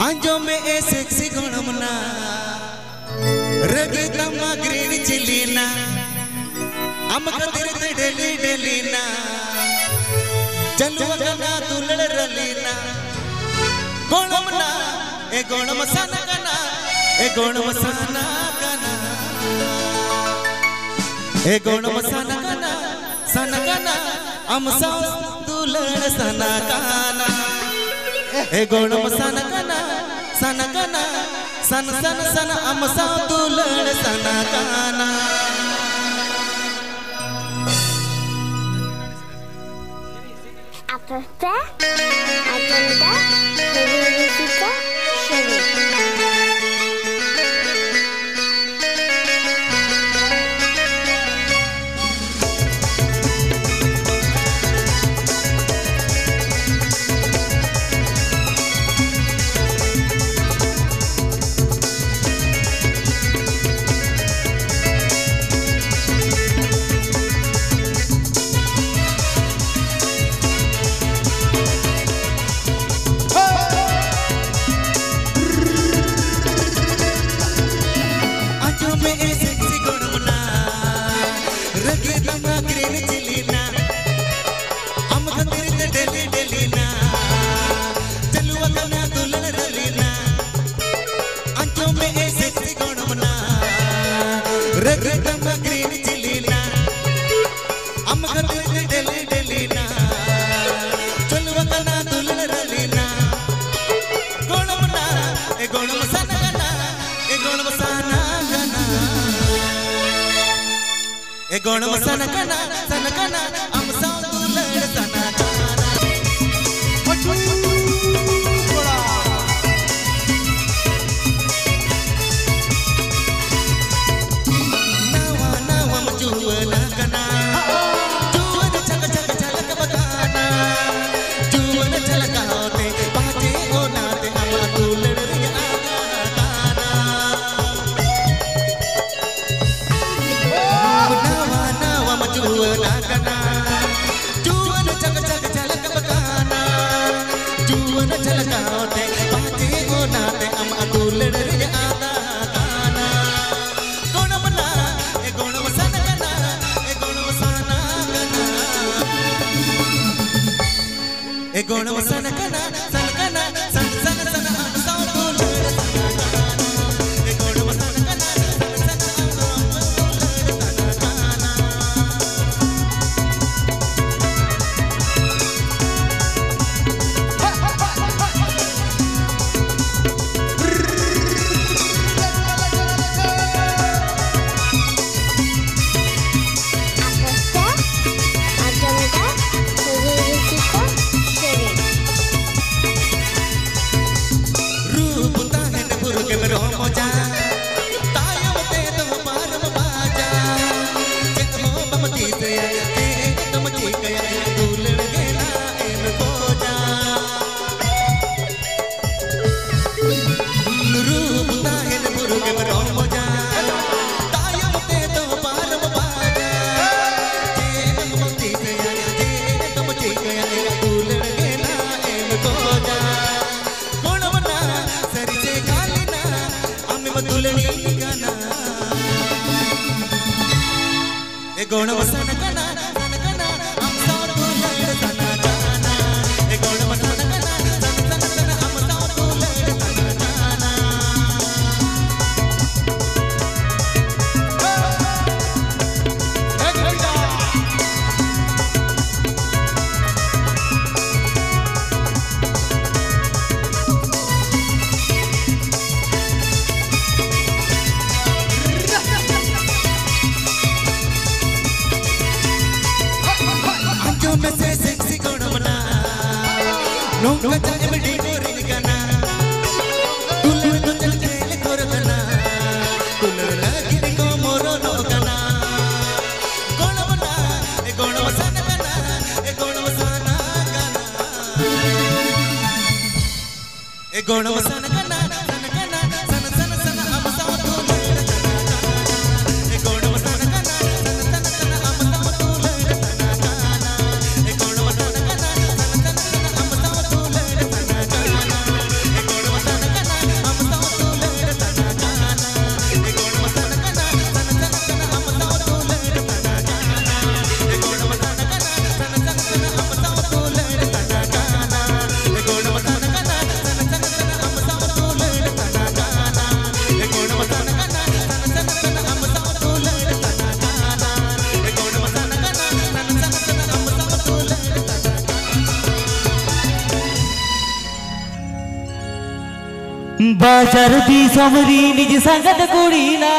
Anjo me e sexy gonamna Ragita ma green chilina Am kadirte deli delina Chalu gana dulad ralina Gonamna e gonam sana kana e gonam sana kana e gonam sana kana am sa dulad sana kana e gonam sana kana sana am sa dulad sana kana Aparte agenda periodística chérie. Gonam sana kana am sa dulad sana kana nawa nawa juwana kana juwana chaka chaka chalak bakana juwana chalaka hote paate onate am dulad riya kana juwana kana juwana chaka chaka chalak bakana juwana chalaka hote paate onate am dulad riya kana gonamna e gonam sana kana e gonam sana kana e gonam sana kana sana am sa dulad sana kana e gonam sana kana gonam sana kana am sa dulad sana kana e gonam sana kana am sa dulad sana kana sexy gonamna nonka jamdi gorin kana dulad ko chal kele korana dulad lagi ko moro no kana gonamna e gonam sana kana e gonam sana kana e gonam sana kana sana am sa dulad sana kana e gonam sana kana am sa dulad sana kana e gonam sana kana am sa dulad sana kana e gonam sana kana बाजार दी summary निज संगत कुड़ी ना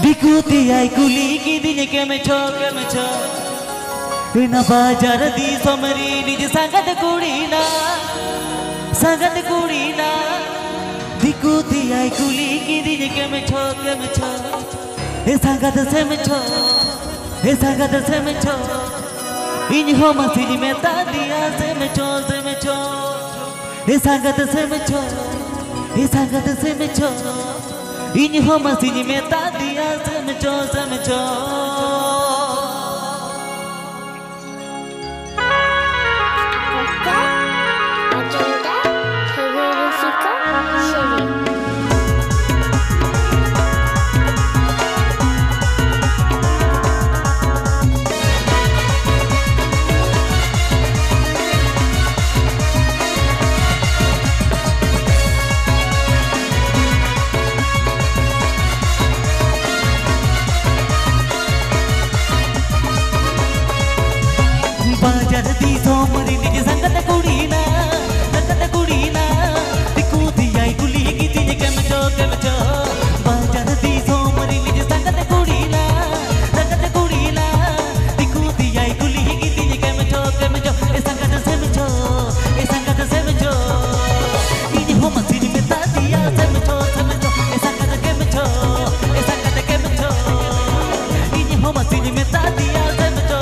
बिकुती आई कुली की दिन के में छो ना बाजार दी समरी निज संगत कुड़ी ना बिकुती आई कुली की दिन के में छो ए संगत से में छो इन हो मसीनी में तादिया से में छो ए संगत से में छो इन हो मसीनी में तादिया से में छो Agenda terrorífica Sherry. बाजार दी सोमरी निज संगत कुड़ी ना बिकुती आई कुली की दिन के में छो बाजार दी सोमरी निज संगत कुड़ी ना बिकुती आई कुली की दिन के में छो ए संगत से में छो इन हो मसीनी में तादिया से में छो ए संगत के में छो इन हो मसीनी में तादिया से में छो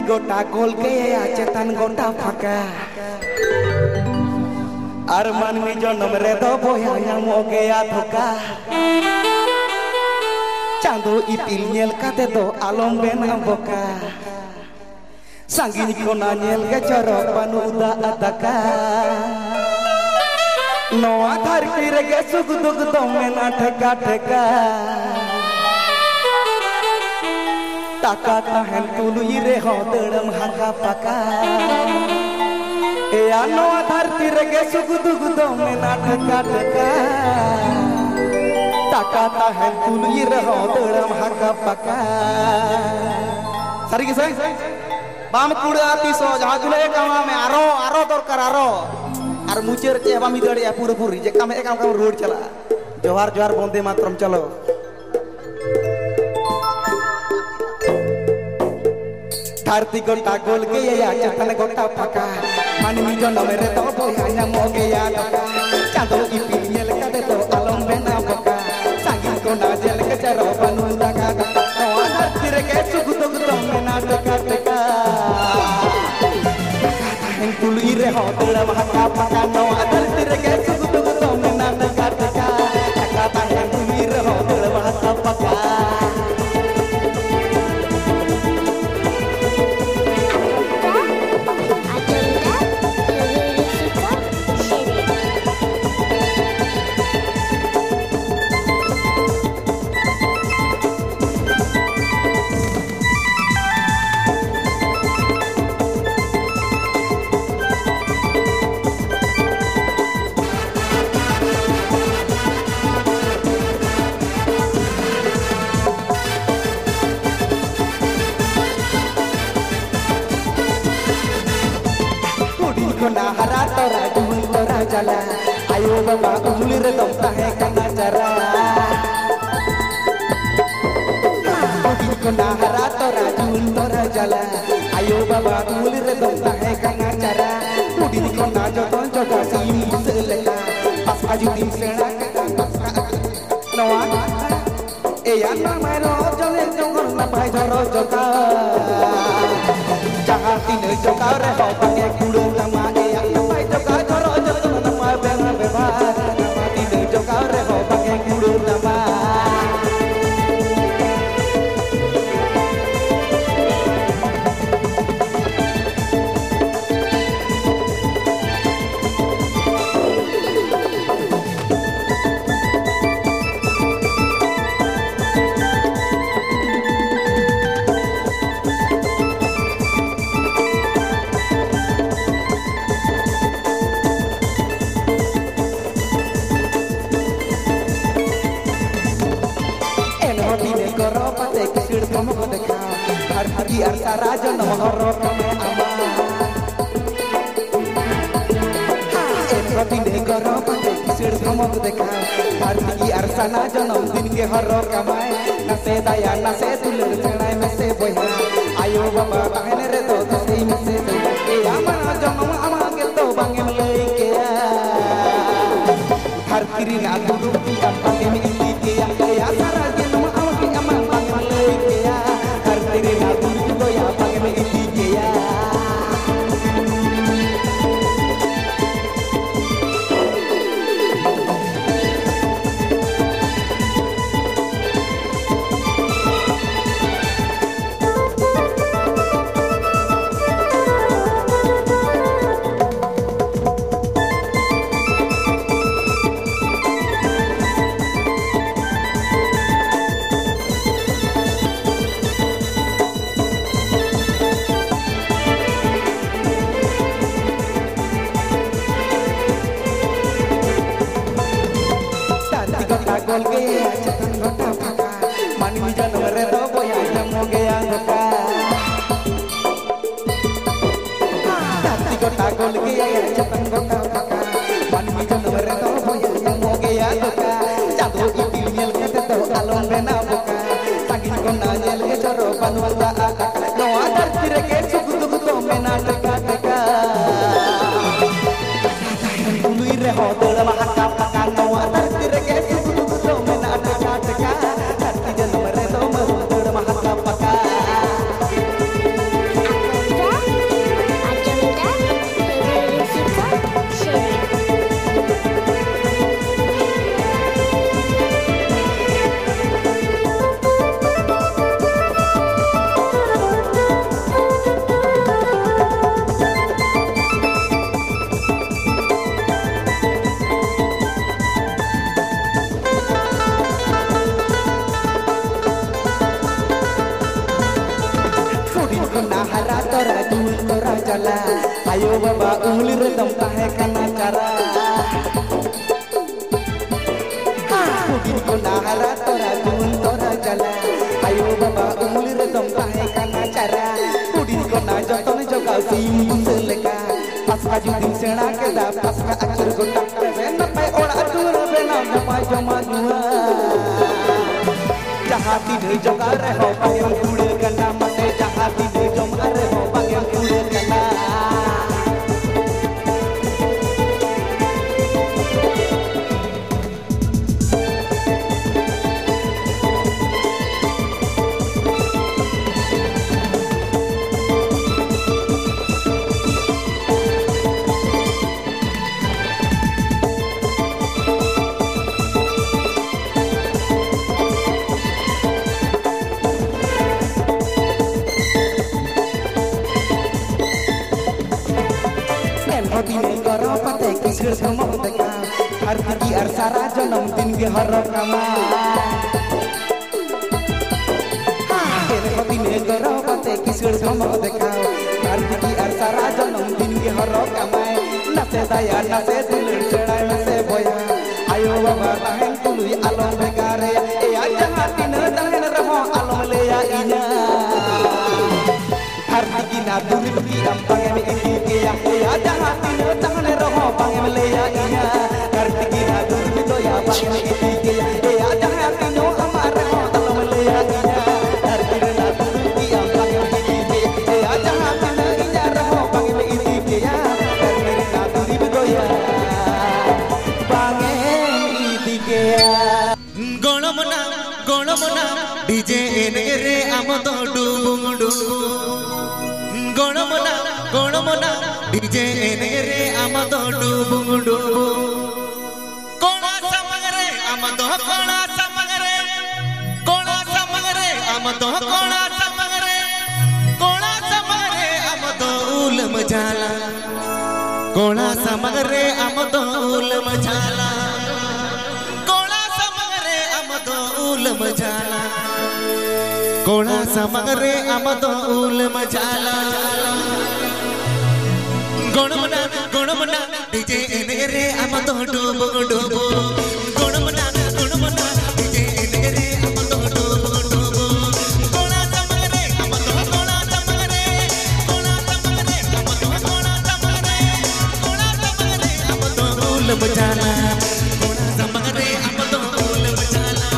गोटा गोल के चेतन गोटा फाका और मानवी जन्म रे दो बोया नामो गया धोखा चांदो इपिल नेल काते दो आलम बेना बोका सांगिन कोना नेल के चरक बानुदा अदका नवा धरती रे के सुख दुख दो मेना ठेका ठेका टाका ताहन तुलुई रे हो दड़म हाका पका ए नवा धरती रे के सुख दुख दो मेना ठेका ठेका टाका ताहन तुलुई रे हो दड़म हाका पका सारी के संग बाम कुड़ा तीसो जहां जुले कामा में आरो आरो दरकार आरो और मुचेर के बामी दड़िया पूरे पूरी जे काम काम रोड चला जोहार जोहार वंदे मातरम चलो धरती गोटा गोल के या चेतन गोटा फाका मानवी जन्म रे तो बोया नामो गया धोखा चांदो इपिल नेल काते तो आलम बेना बोका सांगिन कोना जेल के चरो बानु लगा नवा धरती रे के सुख दुख तो मेना टका टका तुलुई रे हो दड़म हाका पका नवा धरती रे के सुख दुख तो मेना टका टका टका ताहन तुलुई रे हो दड़म हाका पका ना हरा तोरा जुल तोरा जला आयो बाबा उजुल रे दम ताहे कना जरा ना हरा तोरा जुल तोरा जला आयो बाबा उजुल रे दम ताहे कना जरा कुड़ी को ना जतन जगा सीम से लेला पापा जी दिन सेना नवा ए या ना मारो जले जंगल ना भाई धरो जका जहां तीन जका रे हो पके कुड़ो तमा हरकी अरसा राजन महरोक में आमा एनपति ने करो पते किसड़ धमक देखा हरकी अरसा ना जन्म दिन के हरो कमाए न से दया न से तुलर चढ़ाई में से बोया आयो बाबा बहन रे तो सही में से ए आमा जन्म आमा के तो बांगे लई के हरकी ना दुदु का बांगे में ली के या सारा जन्म आमा के आमा बांगे लई के हरकी ना दुदु या बांगे में ली के या गोल गया चतन गोटा फाका मानवी जन्म रे दो बोया नमो गया धोखा धरती गोटा गोल गया चतन गोटा फाका मानवी जन्म रे दो बोया नमो गया धोखा चांदो इपिल नेल के तो आलम बेना बोका सांगिन कोना नेल के चरो बानुदा आका नवा धरती रे के सुख दुख तो मेना टका टका तुलुई रे हो दड़म हाका पका नवा धरती रे के jala ayo baba uli redam tahe kana cara kudin ko nahara tora jun tora jala ayo baba uli redam tahe kana cara kudin ko na joton joga sim seleka paska judin sena keda paska acur gotak bena pai ora atur bena jama jama dua jahati de joga reho payam kude kana mate jahati de joga reho payam kude kana kisir sama teka arti ki arsara janam din ge harap kama kene hati ne garo pate kisir sama teka arti ki arsara janam din ge harap kama nase daya nase dulur chedai nase boya ayo baba tahen tului alom begare e aja hati ne tahen raho alom leya inya arti ki na durib ki ampang me eki ke ya e aja hati ne tahen raho pangem leya inya arti ki na durib to ya pangem eki ke ya e aja hati no amar raho alom leya inya arti ne na durib ki ampang me eki ke e aja hati ne inya raho pangem eki ke ya arti ne na durib to ya pangem eki ke ya গণমনা ডিজে এনে রে আমতো ডুবুং ডুবুং গণমনা ডিজে এনে রে আমতো ডুবুং ডুবুং কোনা সামগরে আমতো কোনা সামগরে আমতো কোনা সামগরে আমতো উলম ঝালা কোনা সামগরে আমতো উলম ঝালা उलम जाला कोणा समगरे आमदो उलम जाला गुणमना डीजे एने रे आमदो डुबो डुबो गुणमना डीजे एने रे आमदो डुबो डुबो कोणा समगरे आमदो उलम जाला कोणा समगरे आमदो उलम जाला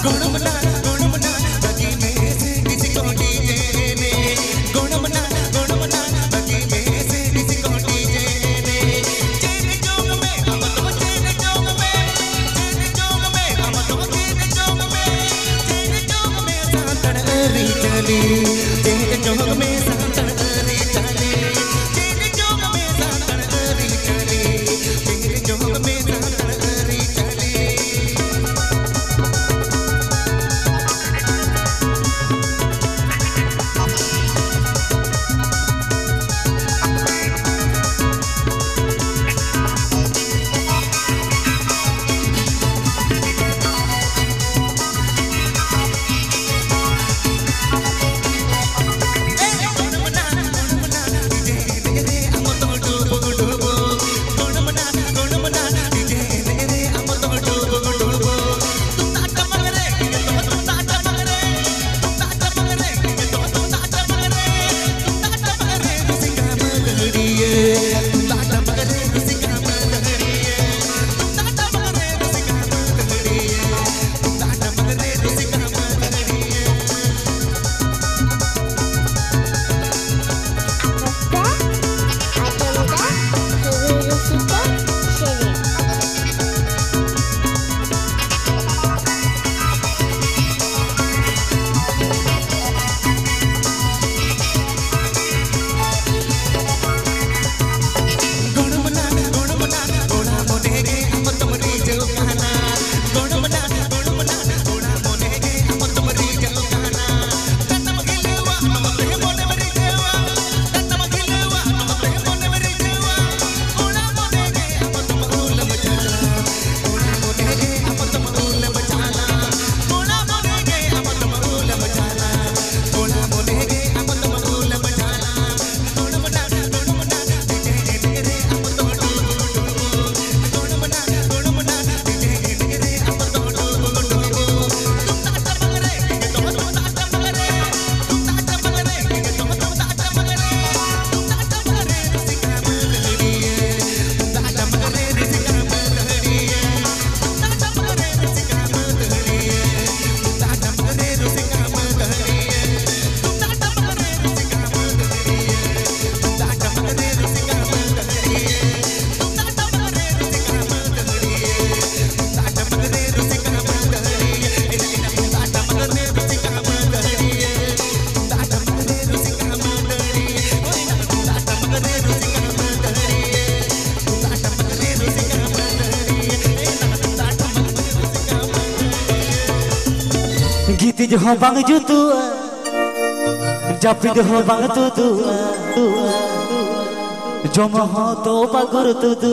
गुणमना बगी में से किसी को डीजे ने गुणमना बगी में से किसी को डीजे ने चेने जोग में हम तो चेने जोग में हम तो चेने जोग में सांतन री चली चेने जोग में सांतन री चली चेने जोग में सांतन री चली चेने जोग में सांतन री चली giti jo bang jutu japid ho bang tu joma ho to bagur tu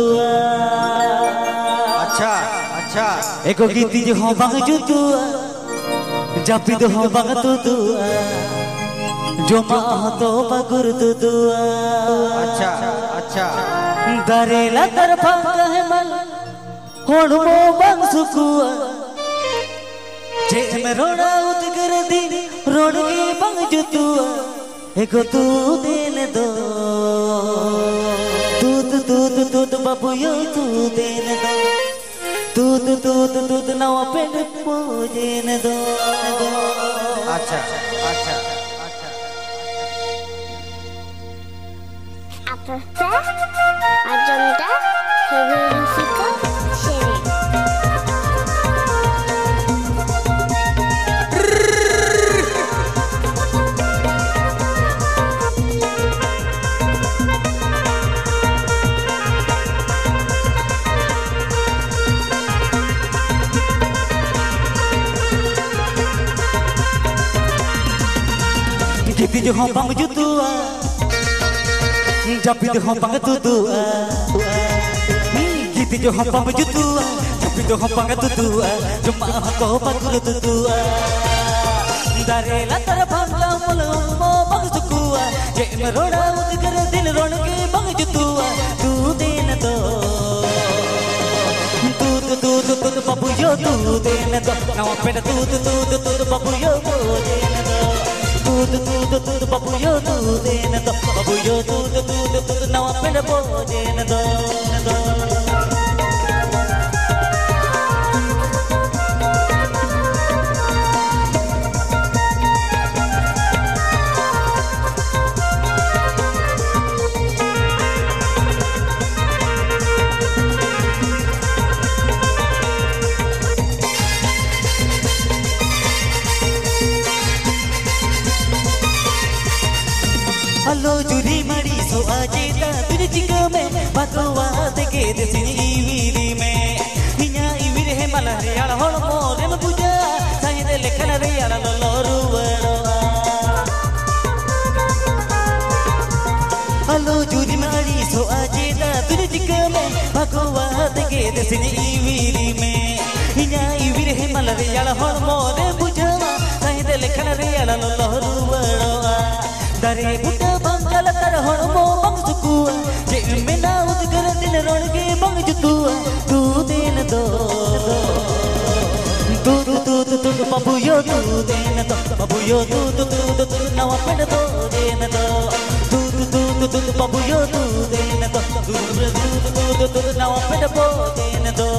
अच्छा eko giti jo bang jutu japid ho bang tu joma ho to bagur tu अच्छा darela tarphang hai mal hodmo bang suku जे में रोड़ा उतगर दी रोड़गी बंग जुतुआ एको तू देने दो तूत बाबू यो तू देने दो तूत नवा पेड़ पूजने दो अच्छा Aperta, agenda, verifica, sharing. giti jo bang jutua japid ho bang tu giti jo bang jutua japid ho bang tu joma ko bagur tu darela tarphang mul mo bang sukua je me roda udgar dil ronge bang jutua tu den do tu babu yo tu den do nawa peda tu babu yo den do babu yo tu den do babu yo tu nawa peda den do ajita तुझे चिका में भगवान के देसिनी इविरी में हिया इविरी है मलरे यार होड़ मोरे में पूजा साये दे लेखन रे यार लोरू वड़वा हलो जुरी मारी सो ajita तुझे चिका में भगवान के देसिनी इविरी में हिया इविरी है मलरे यार होड़ मोरे पूजा साये दे लेखन रे यार लोरू वड़वा दरे बुटा बंगल तर होड़ मो बंग सुकुआ जे में ना उजगर दिन रोण के बंग जुतुआ तू देन दो तू बाबू यो तू देन दो बाबू यो तू नवा पेड़ दो देन दो तू बाबू यो तू देन दो तू नवा पेड़ दो देन दो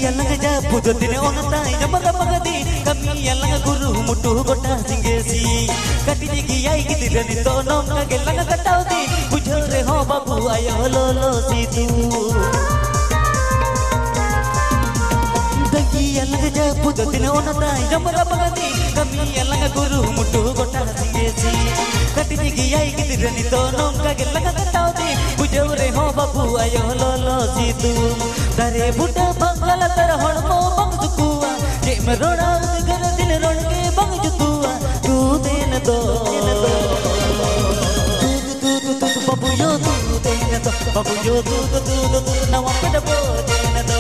Yang aja pujo tine onata jamara pagadi kami yang guru mutu gota singesi kati digi ai kiti dani to nom ka gelang katau di pujo re ho babu ayo lolo situ dagi yang aja pujo tine onata jamara pagadi kami yang guru mutu gota singesi kati digi ai kiti dani to nom ka gelang katau di pujo re ho babu ayo lolo situ dare buta bangala tar hon mo bang sukua je me rona ugar din ron ke bang jutua tu den do tu babu yo tu den do babu yo tu nawa pada bo den do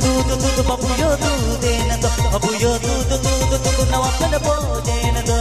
tu babu yo tu den do babu yo tu nawa pada bo den do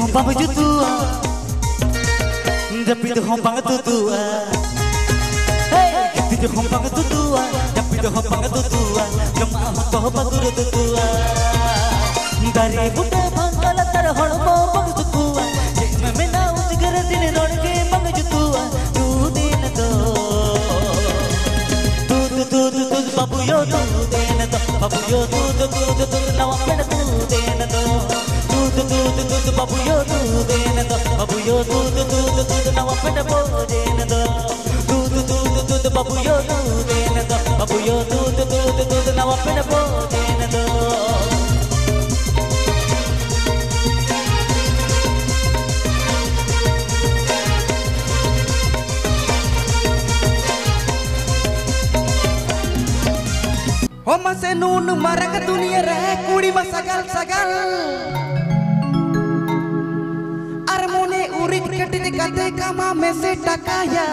Bang jutua, tapi tu hong bang tutua. Hey, tu hong bang tutua, tapi tu hong bang tutua. Jama to bagur tutua. Dari buta bangala tar hong mo bang tutua. Jema mena ujar din ron ke bang jutua. Tu din do. Tu babu yo tu din do. Babu yo tu nawa peda tu din do. Tu babu yo tu den do babu yo tu nawa peda bo den do tu babu yo tu den do babu yo tu nawa peda bo den do हो मसे नून मरक दुनिया रे कुड़ी मा सगल सगल अरमोने उरिट cut कते कमा में से टकाया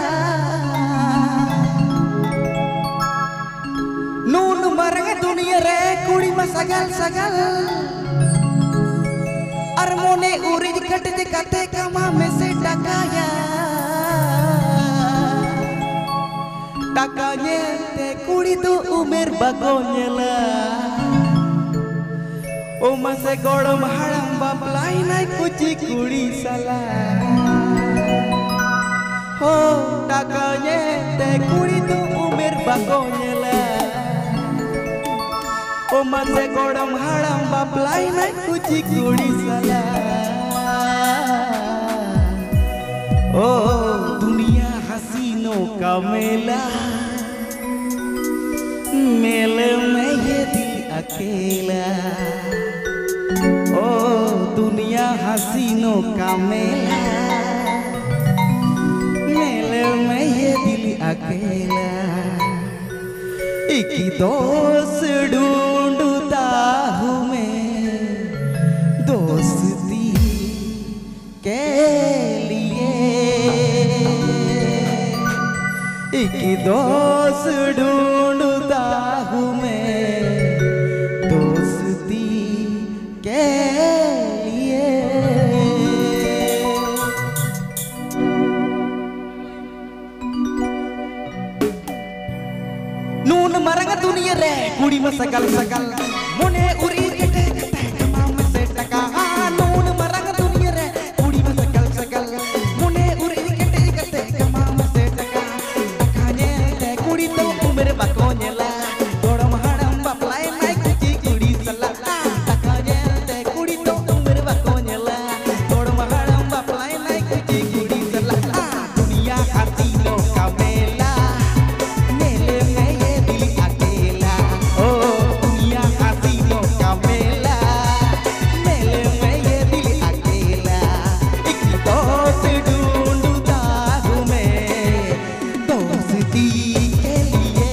नून मरक दुनिया रे कुड़ी मा सगल सगल अरमोने उरिट कट कते कमा में से टकाया टकाने ते कुड़ी तो उमेर बगोनेला ओ मसे गोड़म हड़म बापलाई नाय कुची कुड़ी सला हो टकाने ते कुड़ी तो उमेर बगोनेला ओ मसे गोड़म हड़म बापलाई नाय कुची कुड़ी सला ओ दुनिया हसीनों का मेला मेले में ये दिल अकेला ओ दुनिया हसीनों का मेला मेले में ये दिल अकेला एक दोस्त ढूंढता हूँ मैं दोस्ती के लिए एक दोस्त ढूंढता हूँ मैं दोस्ती लिए। नून मरंग दुनिया रे कुड़ी में सकल सकल मुने उरी कटे कटे कमाम से टका। नून मरंग दुनिया रे कुड़ी में सकल सकल मुने उरी कटे कटे कमाम से टका। अखाने ते कुड़ी तो उम्र बको नेला गोड़म हड़म बपलाए नाई कुची कुड़ी सला। अखाने ते कुड़ी तो उम्र बको नेला गोड़म हड़म बपलाए नाई कुची कुड़ी सला। दुनिया हसीनो का मेला मेले में ये दिल अकेला। ओ दुनिया हसीनो का मेला मेले में ये दिल अकेला। एक दोस्त ढूंढता हूँ मैं दोस्ती के लिए।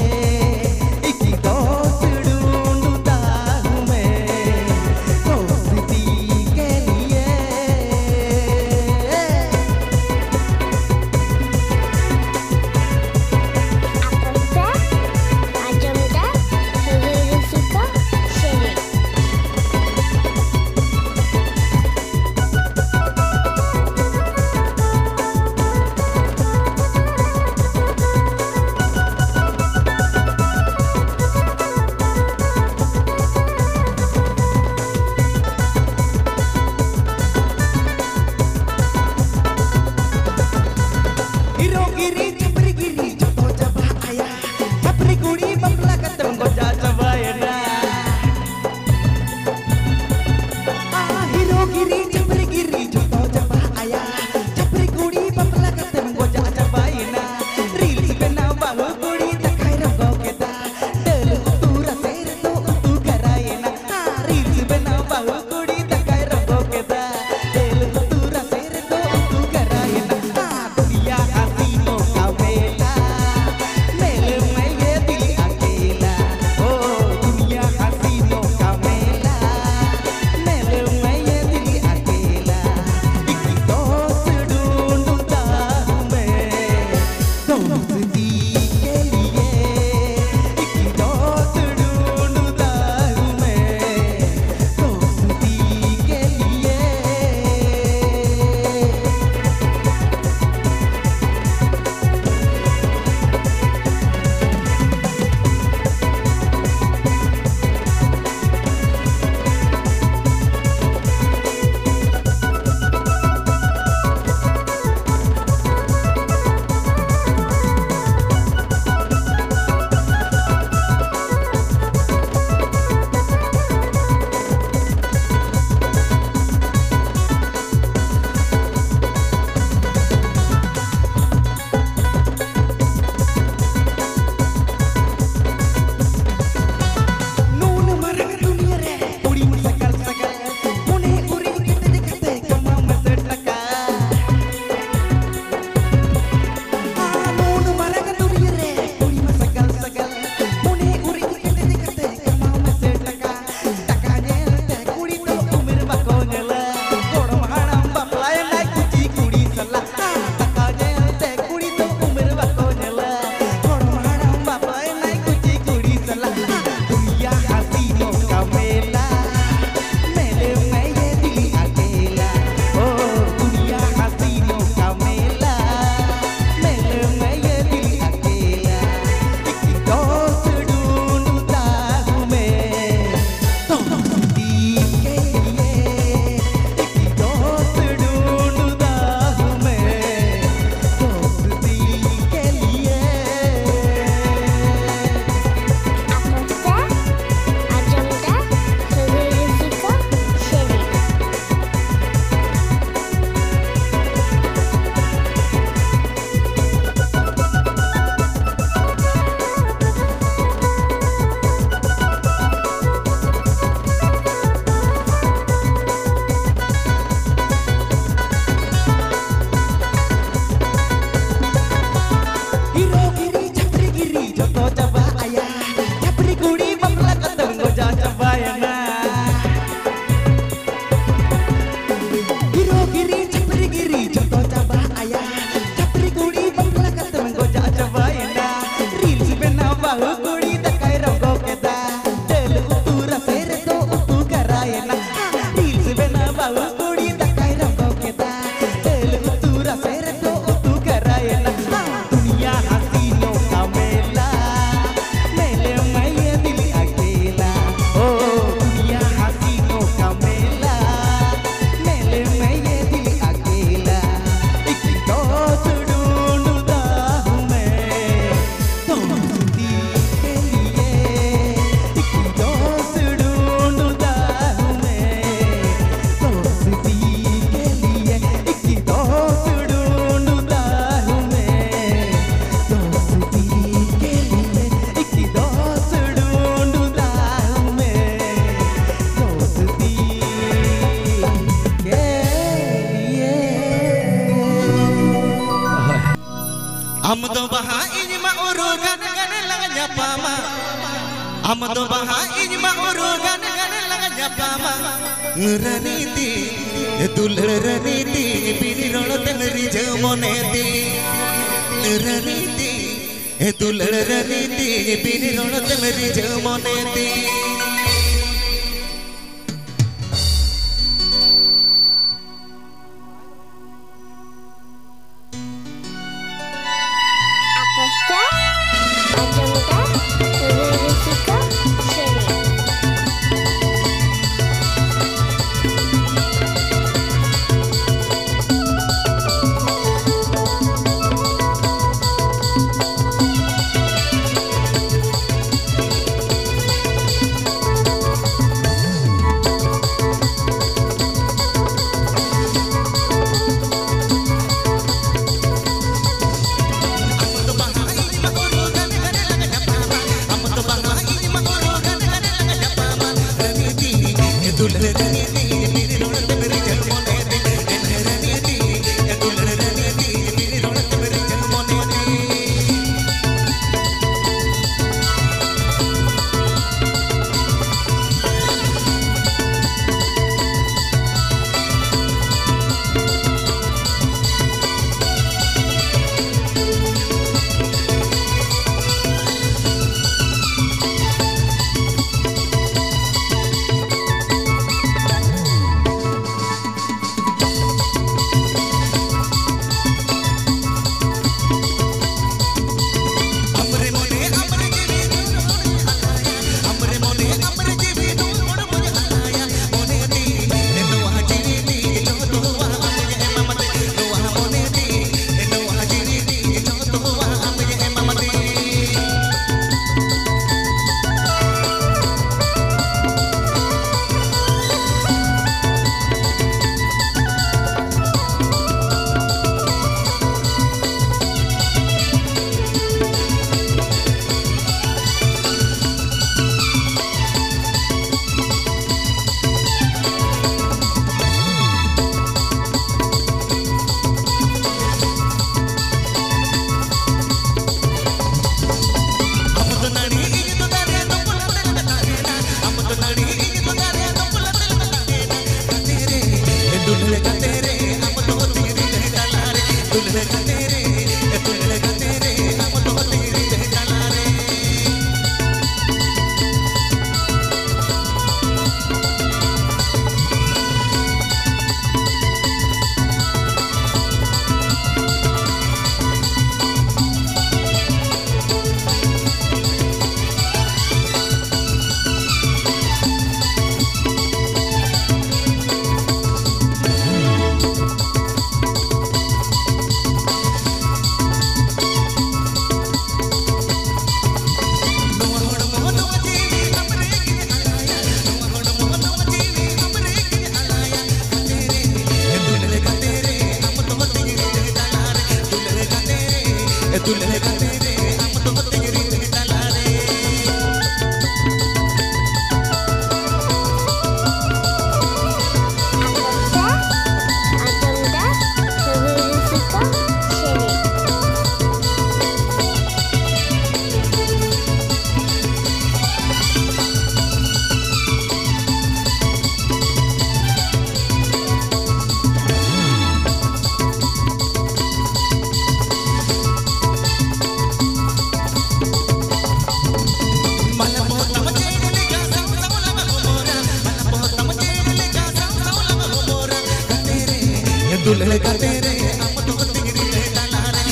inyma urugan laganya pama amdo baha inyma urugan laganya pama ngeraniti dulraniti binirono temeri jamoneti ngeraniti dulraniti binirono temeri jamoneti दुल्हन का तेरे हम तो तेरी बेटा रे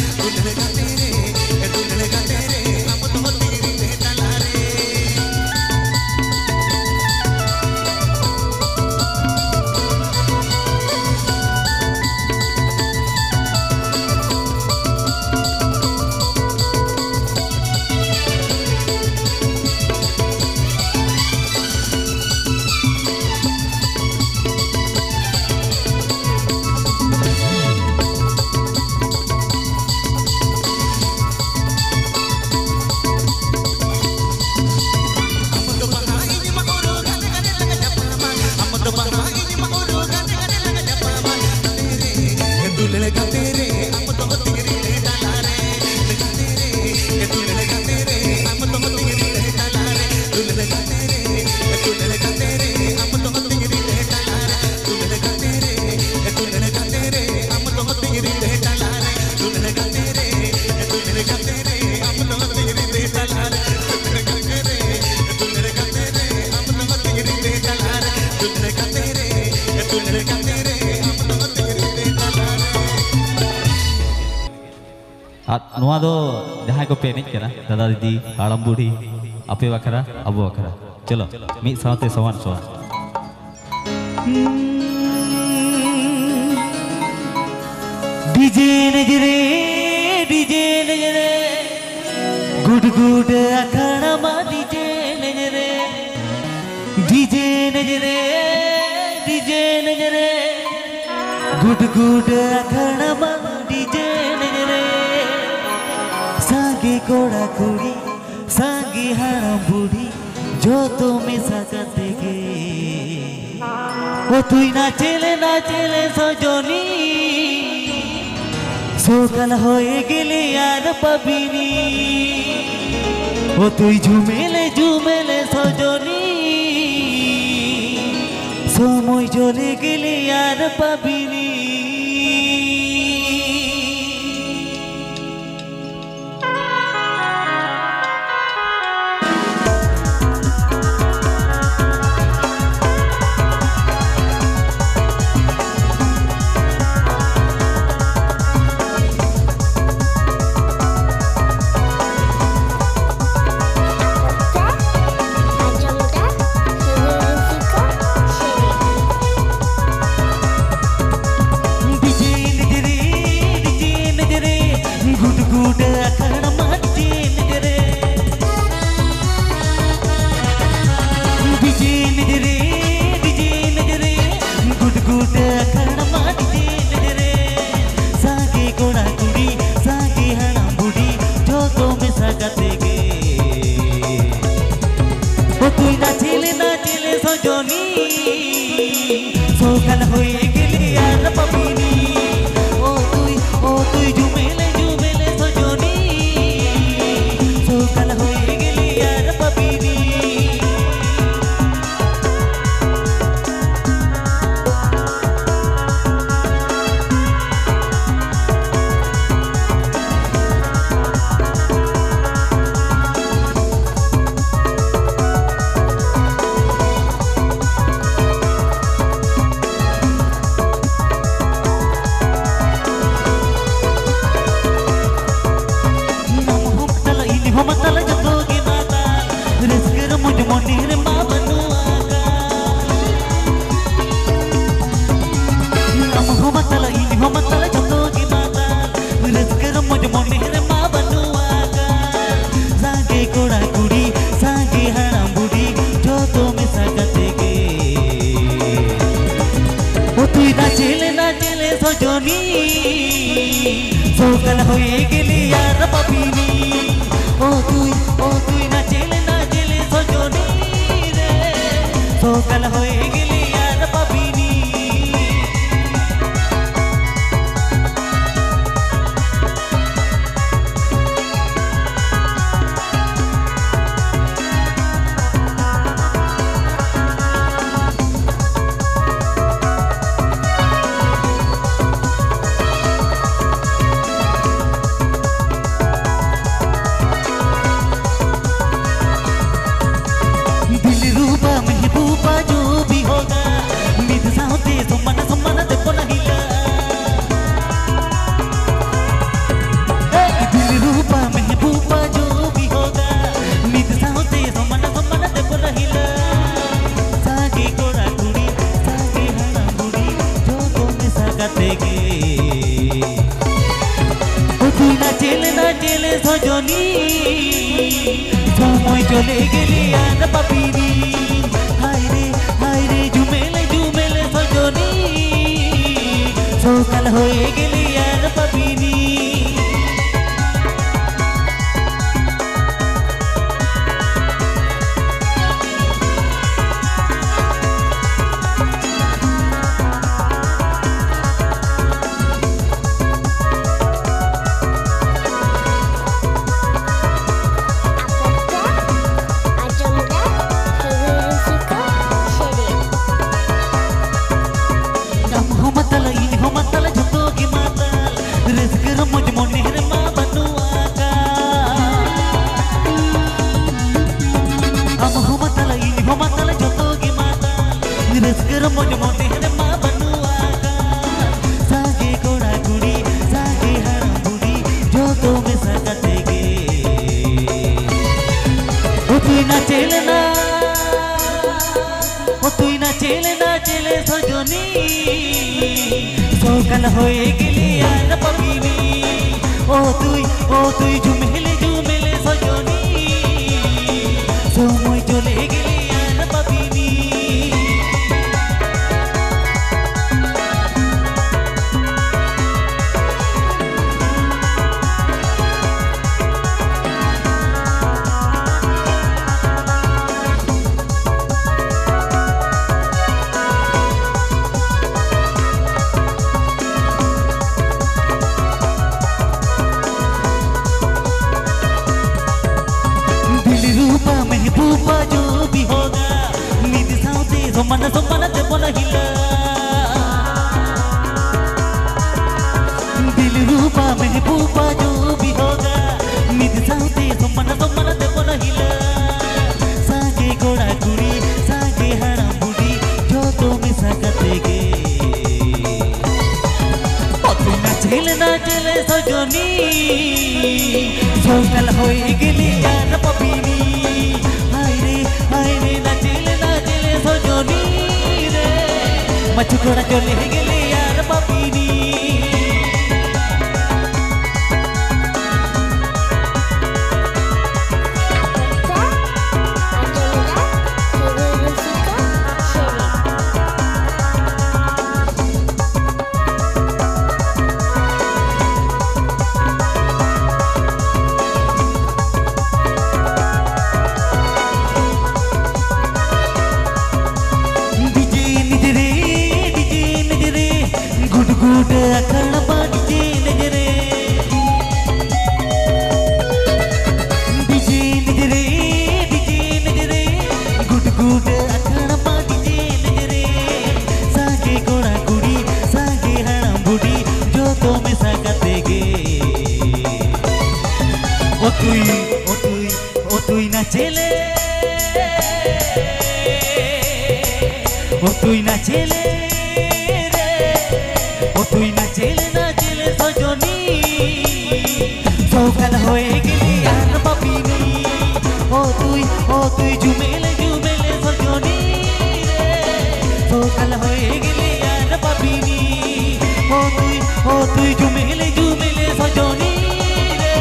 दुल्हन का तेरे हम तो तेरी बेटा रे नुआ दो जहाँ को पे एनेज करा दादा दीदी हाड़म बूढ़ी आपे बखरा अबो बखरा चलो मिद साथे सवान सवान डीजे नजरे गुड गुड अखाड़ा मा डीजे नजरे गुड गुड अखाड़ा मा डीजे नजरे सागे कोड़ा कुड़ी सागे हाड़ा बूढ़ी जो तुम्हें सजाते गे ओ तुई ना चले सजनी सोकल होए गेले यार पबिनी ओ तुई झुमेले सजनी समय चले गेले यार पबिनी सोकल होए गेले यार पबिनी ओ तुई झुमेले सजनी सोकल होए गेले यार पबिनी सजनी सोकल होए गेले यार पबिनी ओ तुई ना चले सजनी रे सोकल होए गेले यार पबिनी सजनी समय चले गेले यार पबिनी हाय रे झुमेले सजनी सोकल होए गेले यार पबिनी सागे कोड़ा कुड़ी सागे हरा बुड़ी जो तो তুই না চেলে না ও তুই না চেলে সজনী সকাল হয়ে গেলি আর পাবিনি ও তুই ঝুমেলে সজনী সময় চলে গেলি আর পাবিনি महबूबा जो भी होगा निधि साउते सोमन ते बोला हिला दिल रूपा महबूबा जो भी होगा निधि साउते सोमन ते बोला हिला सागे गोड़ा गुड़ी सागे हरा बुड़ी जो तो में सकतेगे तू ना चले सजनी सकाल होए गेली यार पबिनी नाचले सजनी रे मचुकोड़ा चले गेले यार पापिनी गुड अखड़ बाजे नजरे डीजे नजरे गुड अखड़ बाजे नजरे सागे गोड़ा गुड़ी सागे हड़ा बुड़ी जो तो में सकतेगे ओ तुई ना चले তুই না চেলে সজনী সকাল হয়ে গেলি আর পাবিনি ও তুই ঝুমেলে সজনী রে সকাল হয়ে গেলি আর পাবিনি ও তুই ঝুমেলে সজনী রে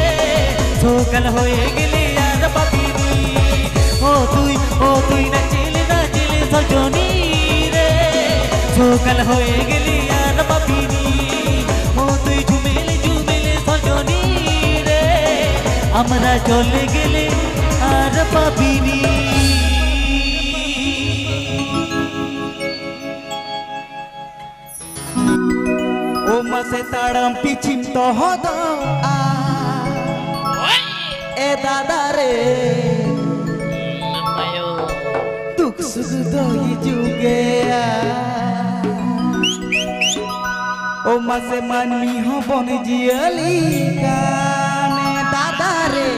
সকাল হয়ে গেলি আর পাবিনি ও তুই না চেলে সজনী রে সকাল হয়ে গেলি আর পাবিনি আমরা চলে গেলে আর পাবিনি ও মাসে তাড়াম পিছিম তো হদ এ দাদা রে দুঃখ সুখ দই যুগে ও মাসে মানমি হবন জিয়ালি दादा रे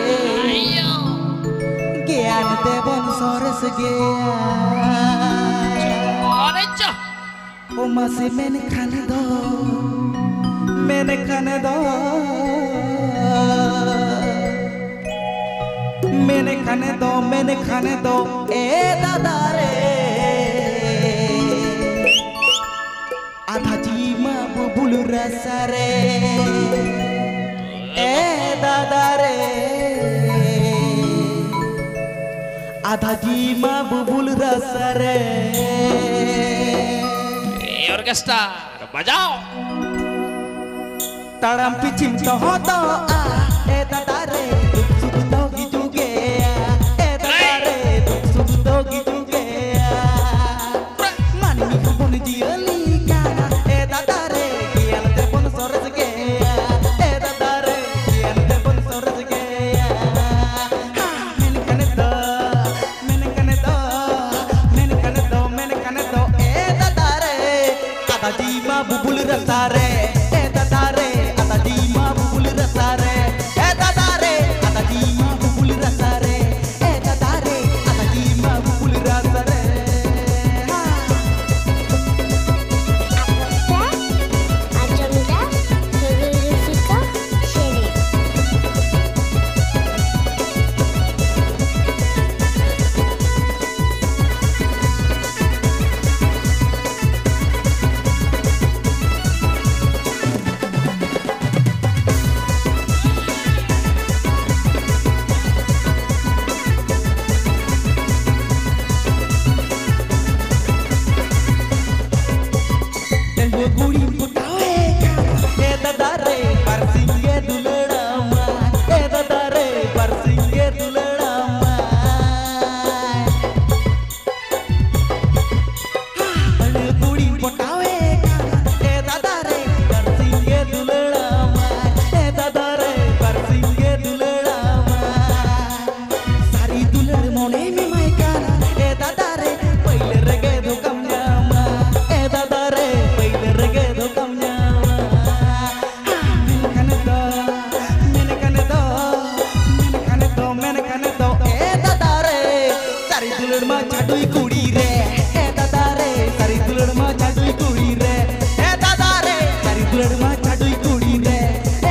ज्ञान देवन सरस गया ओ मासे मैंने खाने दो ए दादा रे आधा जीमा बुबुल रसा रे ए दादा रे आधा जीमा बुबुल रसा रे ऑर्केस्ट्रा बजाओ ताड़म पिचिम तो हो तो ए दादा रे दुख सुख दोगी जुगे ए दादा रे दुख सुख दोगी जुगे मानी को बन जियली का ए दादा रे ज्ञान ते बन सरस के ए दादा रे ज्ञान ते बन सरस के मैंने कने दो ए दादा रे आधा जीमा बुबुल रसा रे ए दादा रे आधा जीमा बुबुल रसा रे ए दादा रे आधा जीमा बुबुल रसा रे ए दादा रे आधा जीमा बुबुल रसा रे के दुलड़ा अरे कुड़ी पटावे ए दादा रे बरसिंग के दुलड़ा ए दादा रे बरसिंग के दुलड़ा सारी दुलड़ मोने में मैं काना ए दादा रे पहले रगे दो कम जामा ए दादा रे पहले रगे दो कम जामा मैंने कने दो ए दादा रे सारी दुलड़ मा छाडुई कुड़ी रे ए दादा रे सारी दुलड़ मा छाडुई कुड़ी रे ए दादा रे सारी दुलड़ मा छाडुई कुड़ी रे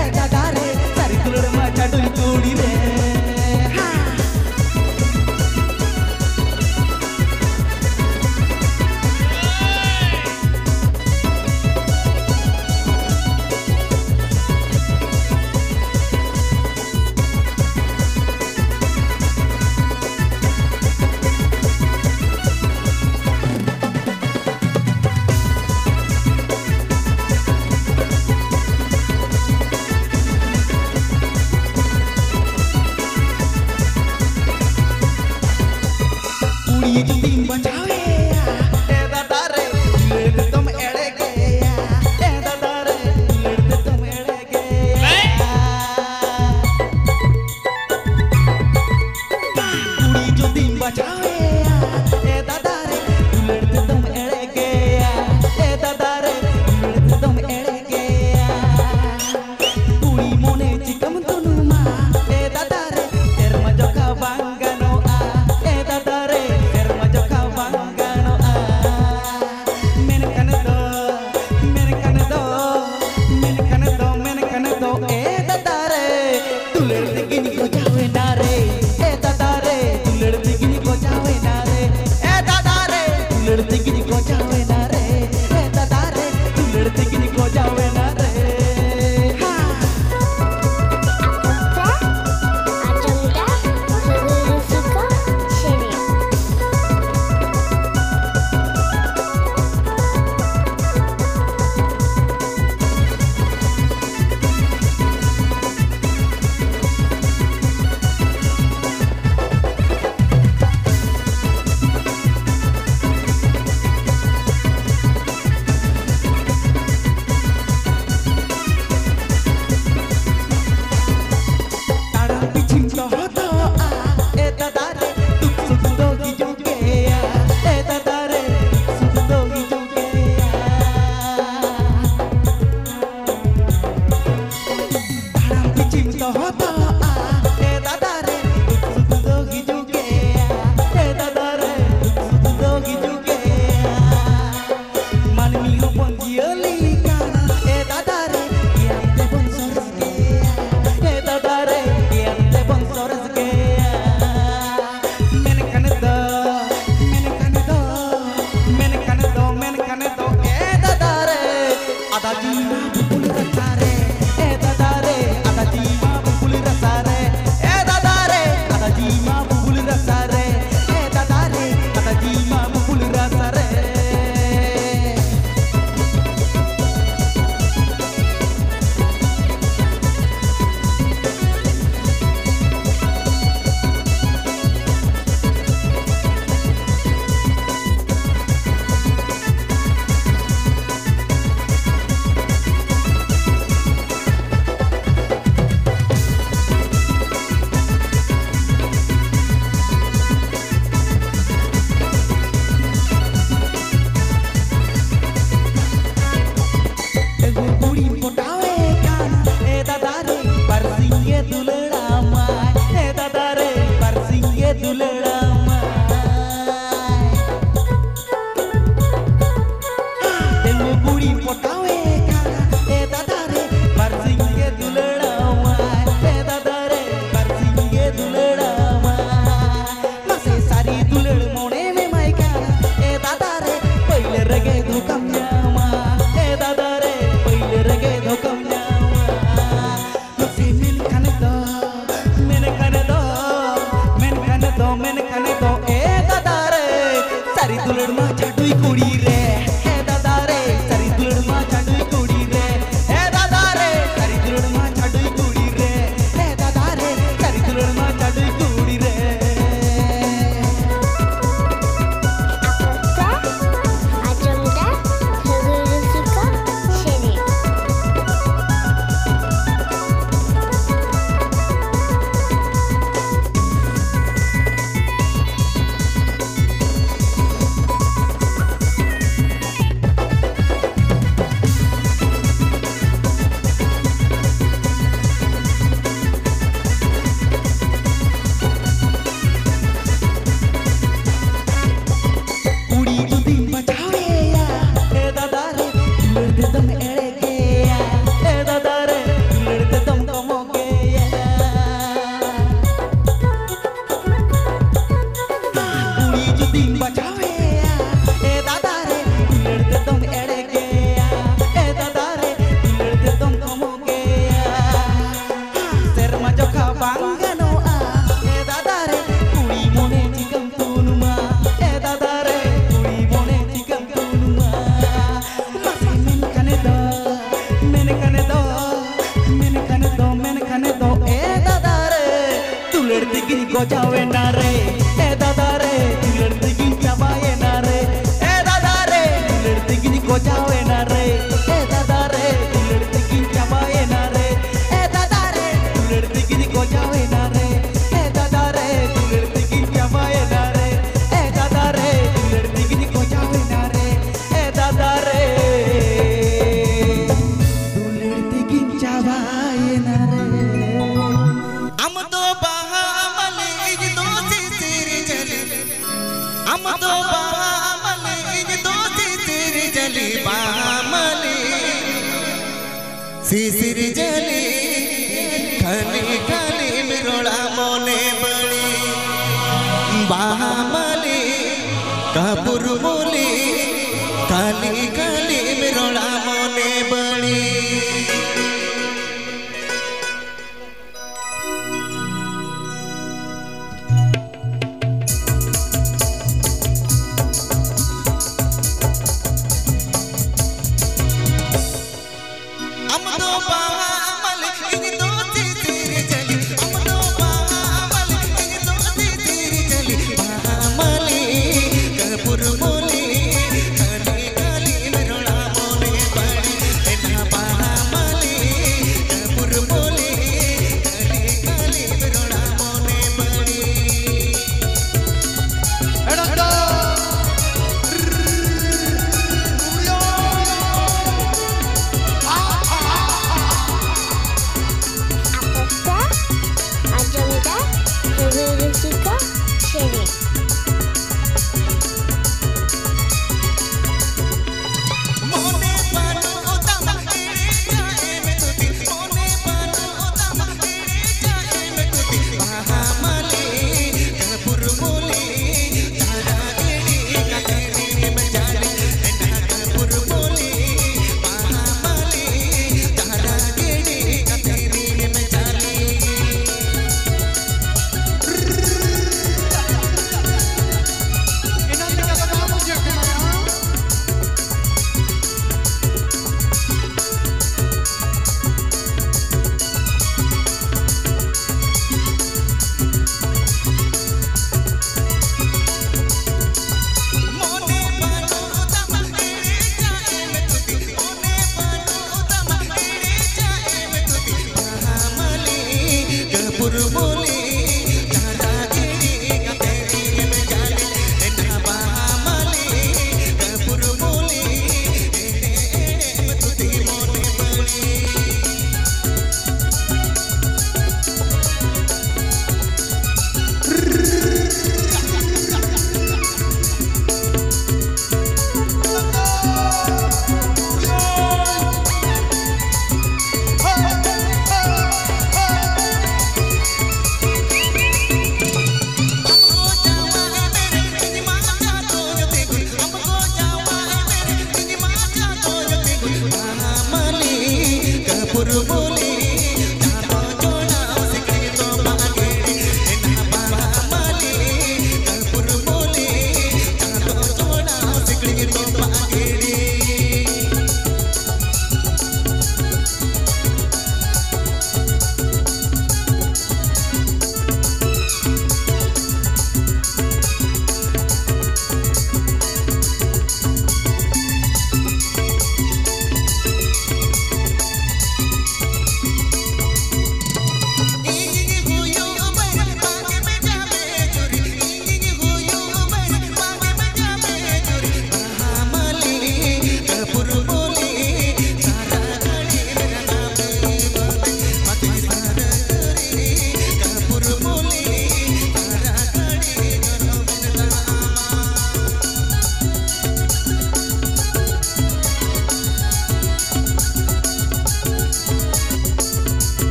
ए दादा रे सारी दुलड़ मा छाडुई कुड़ी रे ये जो तीन बचावे ए दादा रे लड़ते तुम एड़े गया ए दादा रे लड़ते तुम एड़े गया कुड़ी जो तीन बचावे ए दादा रे लड़ते तुम एड़े गया ए दादा रे लड़ते तुम एड़े गया कुड़ी मोने चिकम तुनुमा ए दादा रे तेर मजो का बांगनो आ ए दादा रे दुलड़ दिगिनी को जावे ना रे ए दादा रे दुलड़ दिगिनी को जावे जावे ना रे ए दादा रे दुलर दिगिन चाबाए ना रे ए दादा रे दुलर दिगिन को जावे ना रे ए दादा रे दुलर दिगिन चाबाए ना रे ए दादा रे दुलर दिगिन को जावे ना रे ए दादा रे दुलर दिगिन चाबाए ना रे ए दादा रे दुलर दिगिन को जावे ना रे ए दादा रे दुलर दिगिन चाबाए ना रे हम तो बामले दोस्ती तेरे चली हम तो बामले दोस्ती तेरे चली बामले सिर जली खाली खाली मिरोड़ा मोने बड़ी बामले कापुर मोली खाली खाली मिरोड़ा मोने बड़ी हम तो बामल इन दोस्ती तेरी चली हम तो बामल इन दोस्ती तेरी चली बामली कपूर मोली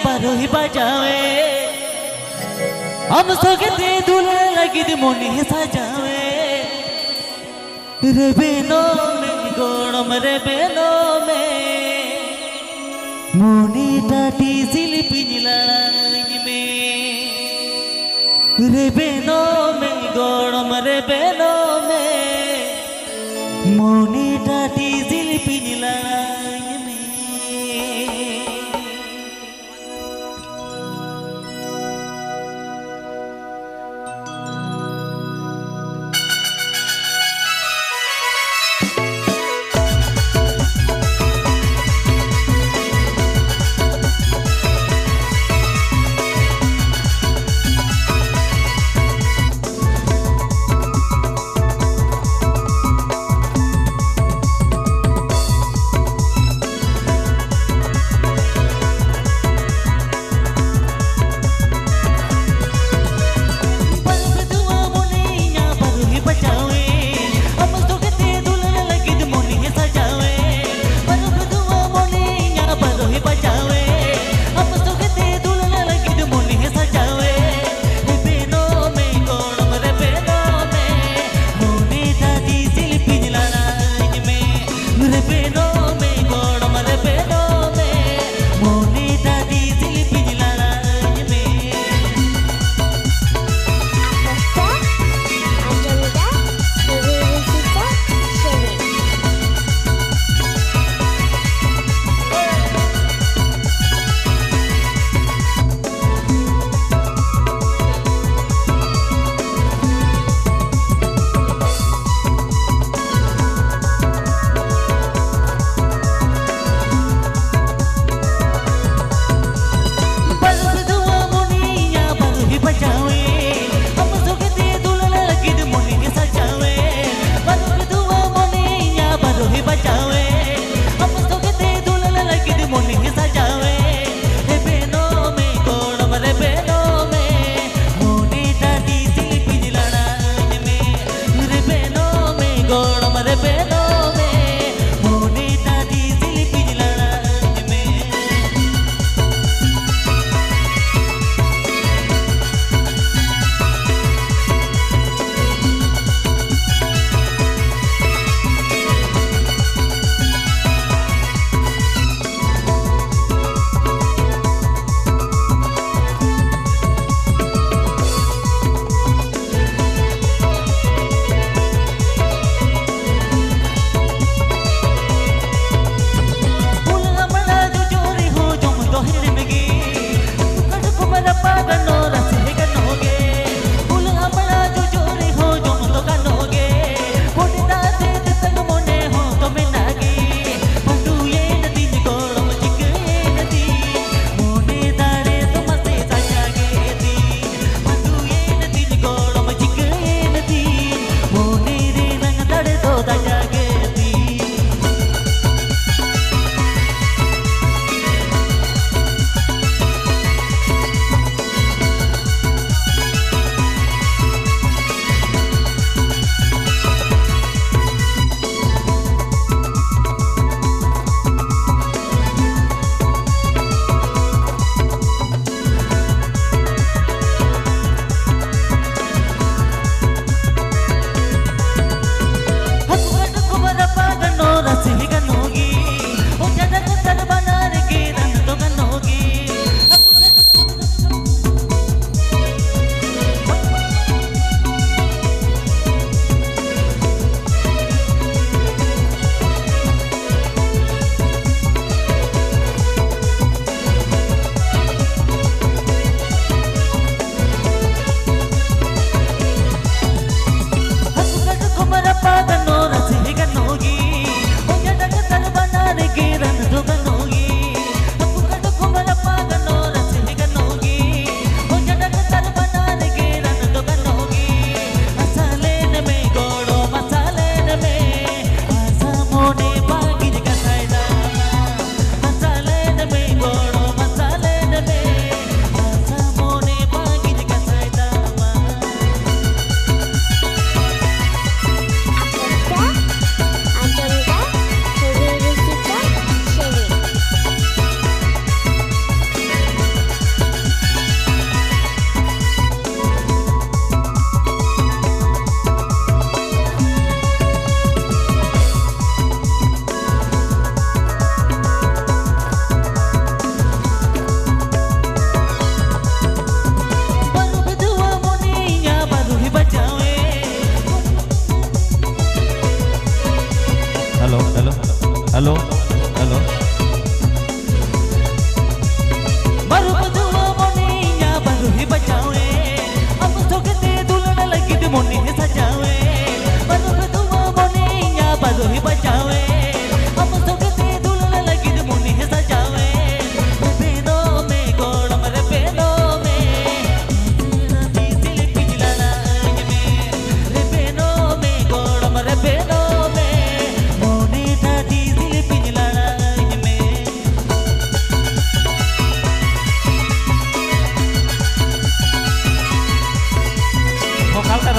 बारो ही बजावे हम सोगे दे दूल्हा लगी दी मोनी सजावे रे बेनो में गोड़म रे बेनो में मोनी टाटी सिलिपी लड़ाई में रे बेनो में गोड़म रे बेनो में मोनी टाटी सिलिपी लड़ाई में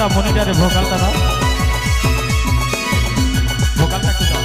Muni dari vokal tadi. Vokal tak kita.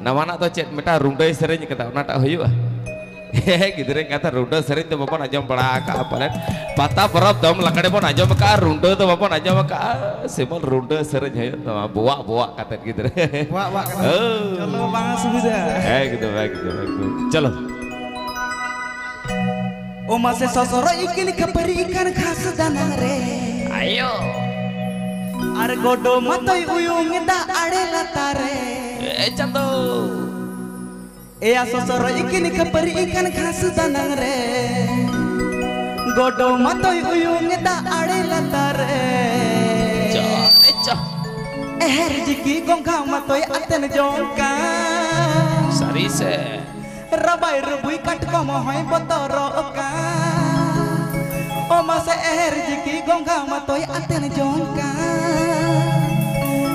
Nama anak tu cek meta runda sering kata nak tak hoyu ah. Gitu deh kata runda sering tu bapak najam pelaka apalan. Patah perap dom lakade pun najam meka runda tu bapak najam meka semua runda sering hoyu tu buak kata gitu deh. Buak kata. Calo banget sudah. Gitu. Calo. O masih sosoro ikan kapari ikan khas danang re. Ayo. Argodo matoy uyung ida ade latare. Canto. Ea sosoro ikan kapari ikan khas danang re. Godo matoy uyung ida ade latare. Jiki gongka matoy aten jongka. Sarise. Rabai rubui kat komo hoy botoroka. O masa jiki gongka matoy aten jongka.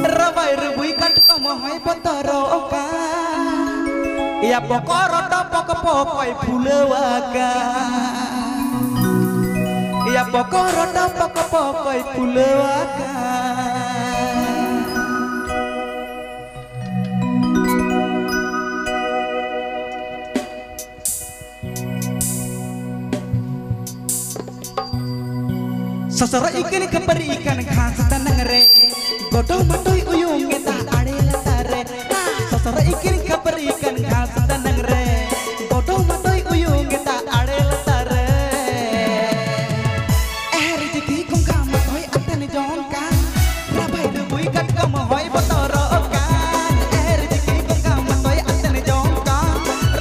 Rabai rubui kat komo hoy botoroka. Ya pokoro to pokoi pulewaka. Ya pokoro to pokoi pulewaka. Sosoro ikan kapari ikan khas tanang re. Godo matoy uyung eta ade latare. Sosoro ikan kapari ikan khas tanang re. Godo matoy uyung eta ade latare. Jiki gongka matoy aten jongka. Rabai debui kat kamo hoy botorokan. Jiki gongka matoy aten jongka.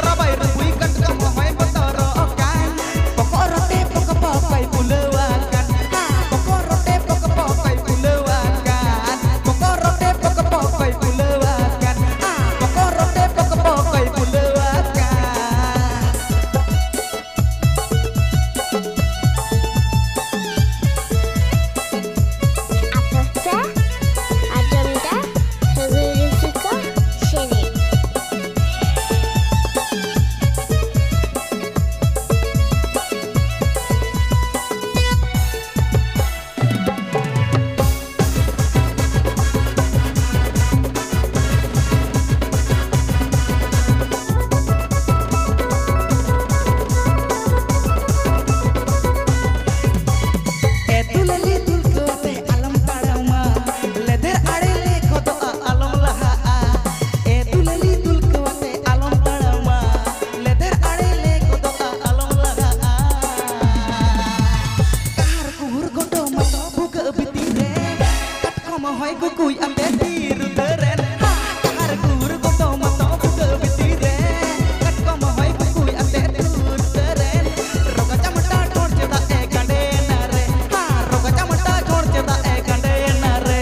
Rabai debui kat kamo hoy botorokan. Pokorote pokoi pulawan. Pokorote kukuy ante tiru teren kahar gur goto mato buka bitire kat ko mahoi kukuy ante tiru teren roga chamata chhod cheda e gande nare ha roga chamata chhod cheda e gande nare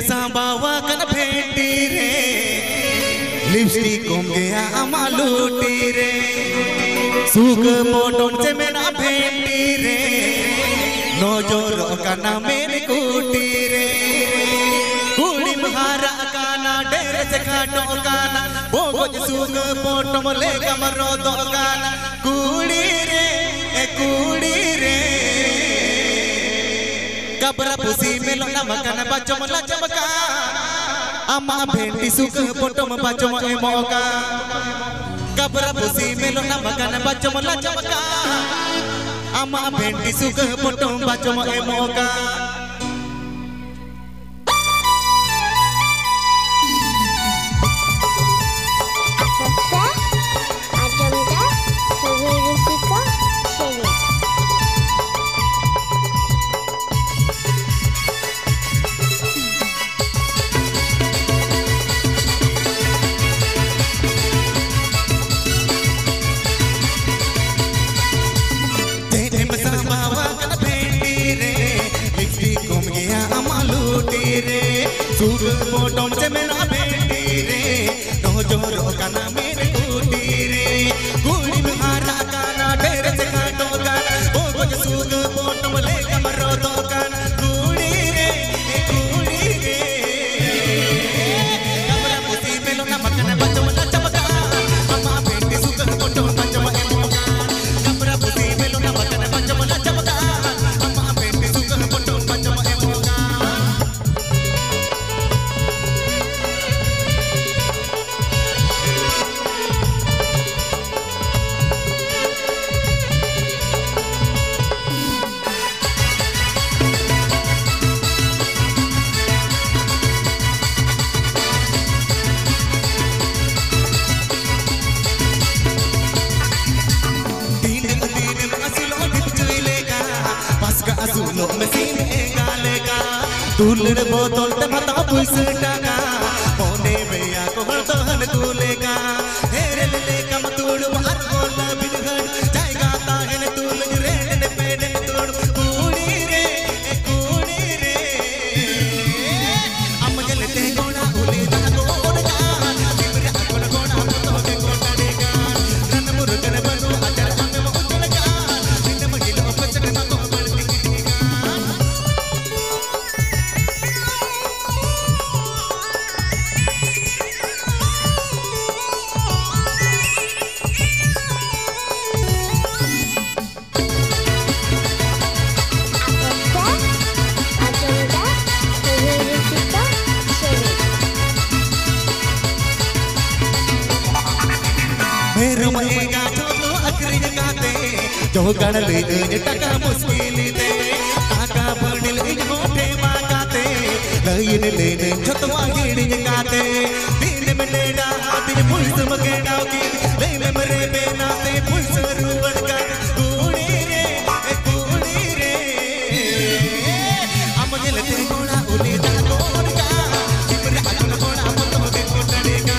bawa kan bheti re lipstick kom gaya amaluti re suk moton se mera bheti re nojor kana mere kuti re kudi mahara kana dere se khato kana bogoj suk potom le kamaro do kana kudi re kabra pusi melo namakana bachom la chamaka ama bheti suk potom bachom emoka kabra pusi melo namakana bachom la chamaka ama bheti suk potom bachom emoka suk potom se mera bheti re nojor kana mere kuti re kudi mahara kana dere se khato kana bogoj suk potom le kamaro do kana kudi re kabra pusi melo namakana bachom la chamaka ama bheti suk potom bachom emoka kabra pusi melo namakana bachom la chamaka ama bheti suk potom bachom emoka तुलड़ बोतल ते भता पुइसे टाका मोने बेया को हरतन तुलेगा हेरे ले कम तुड़ मार कोला बिनहर जाएगा ताहन तुल रे ने पेन तुड़ कूड़ी रे अम गलते गोना उले दा गोड़गा सिमरा कोन गोना तो के कोटड़ेगा रन मुर्गन बनु अचर हम उचलगा दिन महिलो पचन न को बढ़ती रहेगा जो अक्रिय गाते जो गण ले टका मुश्किल दे टाका बड़ल इन मोटे मागाते लाइन लेने छतवा गिड़ी गाते दिन में लेना दिन पुलिस मगेड़ा की ले में मरे बेनाते पुलिस रुवन का कूड़ी रे हम जलते गोड़ा उले दा गोड़ा सिमरा अगन गोड़ा मतो के कोटड़ेगा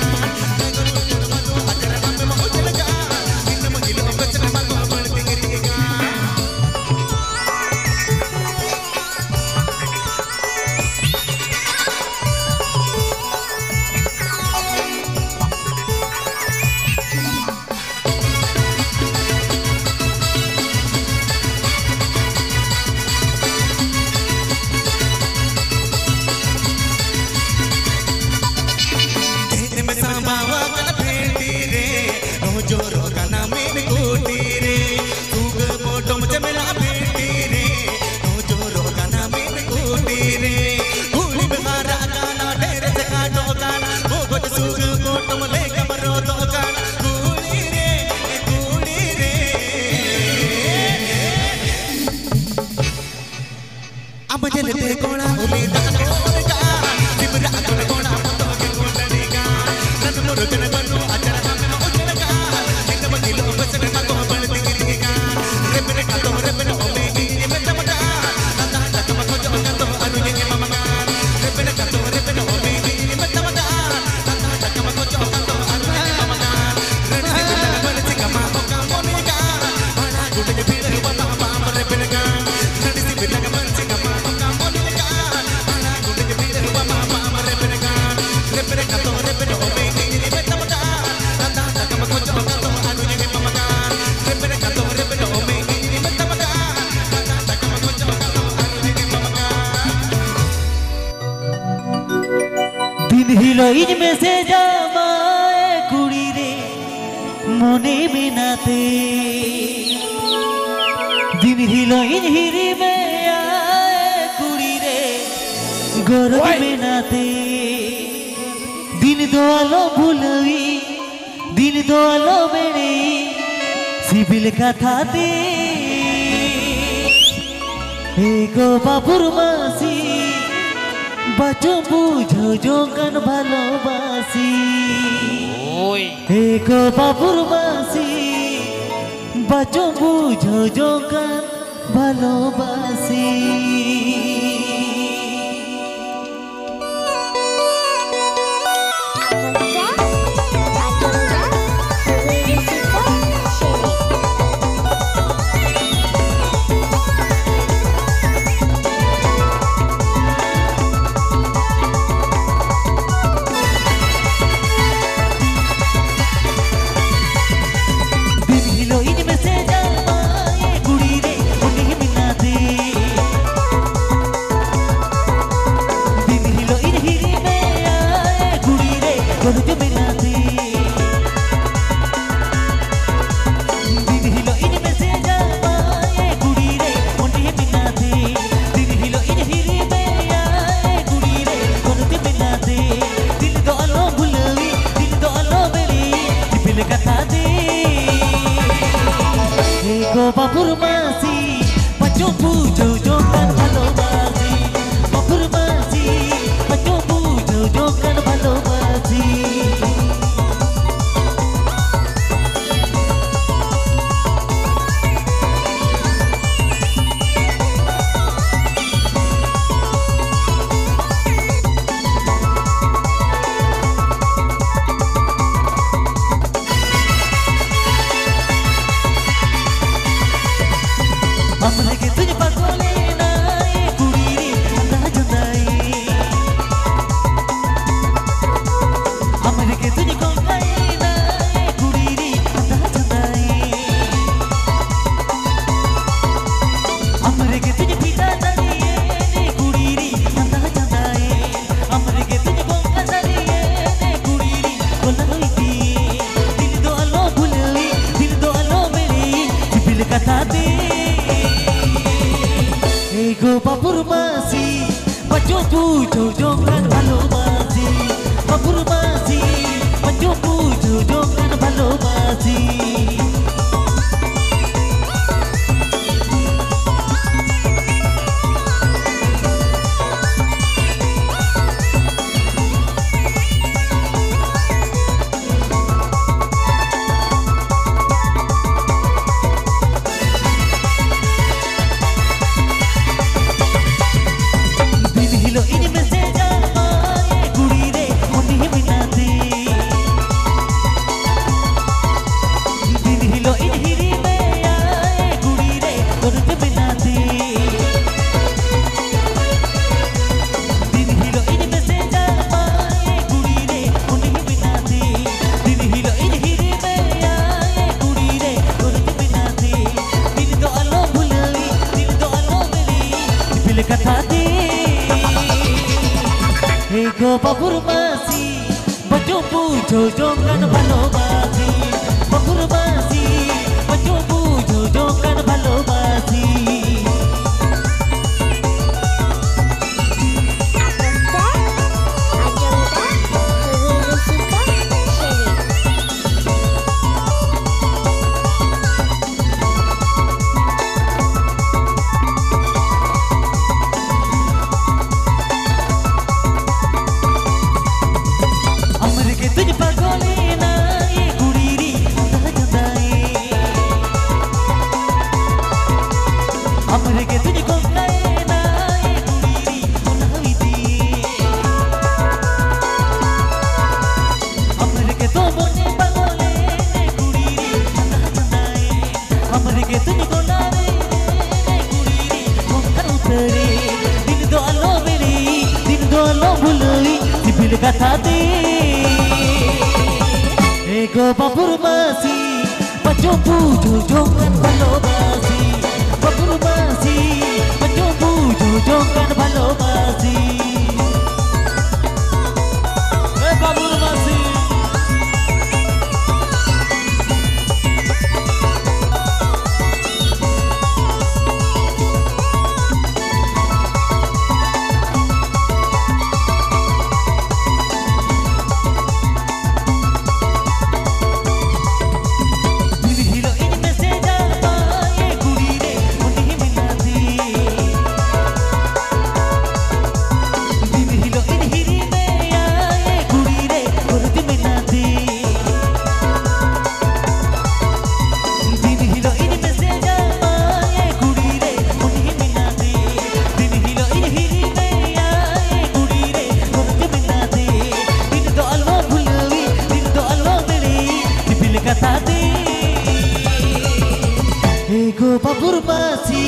अब जलते गोड़ा उले दा गोड़गा सिमरा कोन गोड़ा मतो के कोटड़ेगा रन मुर्गन बनु अचर हम उचलगा दिन महिलो पचन न को बढ़ती गिरेगा रे मेरे का तो रे मेरे ओमे गिरी में तमगा ता तक मको जो का तो अनुजे के ममगा रे मेरे का तो रे मेरे ओमे गिरी में तमगा ता तक मको जो का तो अनुजे के ममगा रे से बिना बलसी का मा का मोनेगा बड़ा गुड के पीर बता बाप रे बिनगा रे से बिना बलसी का मा का मोनेगा बड़ा गुड के पीर बता হিলোইন মেসেজ আমায় কুড়ি রে মনে মেনাতে দিন হিলোইন হিরি মে আয় কুড়ি রে গরজ মেনাতে দিন দোয়ালো ভুলই দিন দোয়ালো মেরে সিবিল কথাতে গো বাবুর মাসি বাঁচো বুঝো যোগান ভালোবাসি গো বাবুর মাসি বাঁচো বুঝো যোগান ভালোবাসি বাবুর মাসি বাঁচো বুঝো যোগান ভালোবাসি বাবুর মাসি বাঁচো বুঝো যোগান ভালোবাসি हमरे तुझ पगोले ना ये कुड़ी रे अंदाज नाई हमरे तुझ कोंगाई ना ये कुड़ी रे अंदाज नाई हमरे तुझ पिता नाई ये कुड़ी रे अंदाज नाई हमरे तुझ कोंगा नाई ये कुड़ी रे बोलाई दी दिल दो अलो भुलई दिल दो अलो मेरी दिल कथा दे গো বাবুর মাসি বাঁচো বুঝো যোগান ভালোবাসি বাবুর মাসি বাঁচো বুঝো যোগান ভালোবাসি গো বাবুর মাসি বাঁচো বুঝো যোগান ভালোবাসি বাবুর মাসি বাঁচো বুঝো যোগান ভালোবাসি तुझ पगोले ना ये कुड़ी रे अंदाज नाई हमरे तुझ कोंगाई ना ये कुड़ी रे बोलाई दी हमरे तो मोने पगोले ने कुड़ी रे अंदाज नाई हमरे तुझ कोंगाई ने कुड़ी रे कोंगा उतरे दिन दो अलो मेरी दिन दो अलो भुलई दिल कथा दे গো বাবুর মাসি বাঁচো বুঝো যোগান ভালোবাসি বাবুর মাসি বাঁচো বুঝো যোগান ভালোবাসি বাবুর বাসি